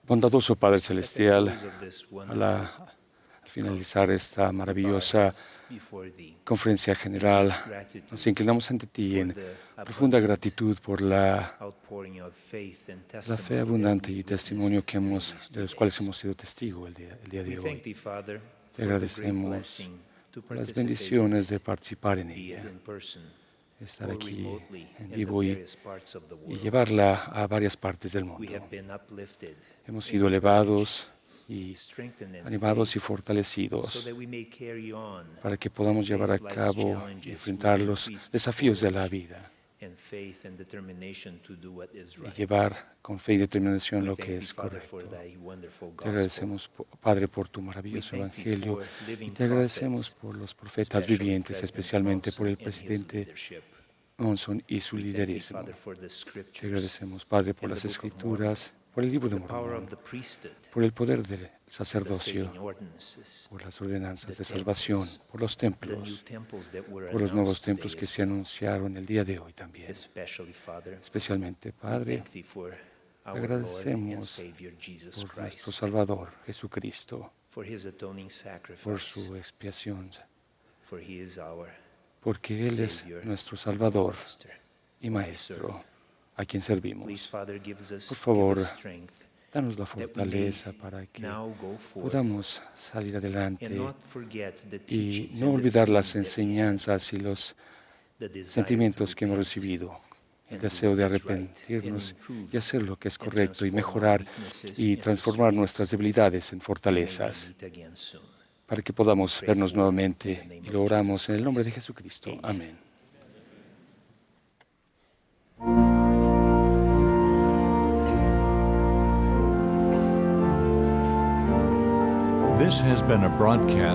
S7: Bondadoso Padre Celestial, al finalizar esta maravillosa conferencia general, nos inclinamos ante ti en profunda gratitud por la fe abundante y testimonio de los cuales hemos sido testigos el día de hoy. Te agradecemos por las bendiciones de participar en ella, estar aquí en vivo y llevarla a varias partes del mundo. Hemos sido elevados y animados y fortalecidos para que podamos llevar a cabo y enfrentar los desafíos de la vida y llevar con fe y determinación lo que es correcto. Te agradecemos, Padre, por tu maravilloso evangelio y te agradecemos por los profetas vivientes, especialmente por el presidente Monson y su liderazgo. Te agradecemos, Padre, por las Escrituras, por el libro de Mormón, por el poder del sacerdocio, por las ordenanzas de salvación, por los templos, por los nuevos templos que se anunciaron el día de hoy también. Especialmente, Padre, agradecemos por nuestro Salvador, Jesucristo, por su expiación, porque Él es nuestro Salvador y Maestro, a quien servimos. Por favor, danos la fortaleza para que podamos salir adelante y no olvidar las enseñanzas y los sentimientos que hemos recibido, el deseo de arrepentirnos y hacer lo que es correcto y mejorar y transformar nuestras debilidades en fortalezas, para que podamos vernos nuevamente, y lo oramos en el nombre de Jesucristo. Amén.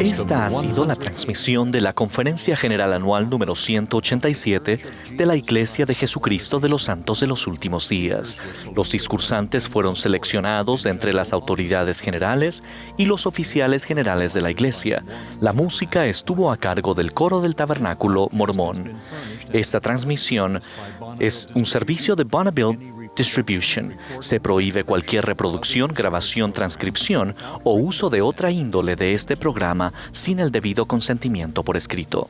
S1: Esta ha sido la transmisión de la Conferencia General Anual número 187 de la Iglesia de Jesucristo de los Santos de los Últimos Días. Los discursantes fueron seleccionados de entre las autoridades generales y los oficiales generales de la Iglesia. La música estuvo a cargo del coro del Tabernáculo Mormón. Esta transmisión es un servicio de Bonneville Distribution. Se prohíbe cualquier reproducción, grabación, transcripción o uso de otra índole de este programa sin el debido consentimiento por escrito.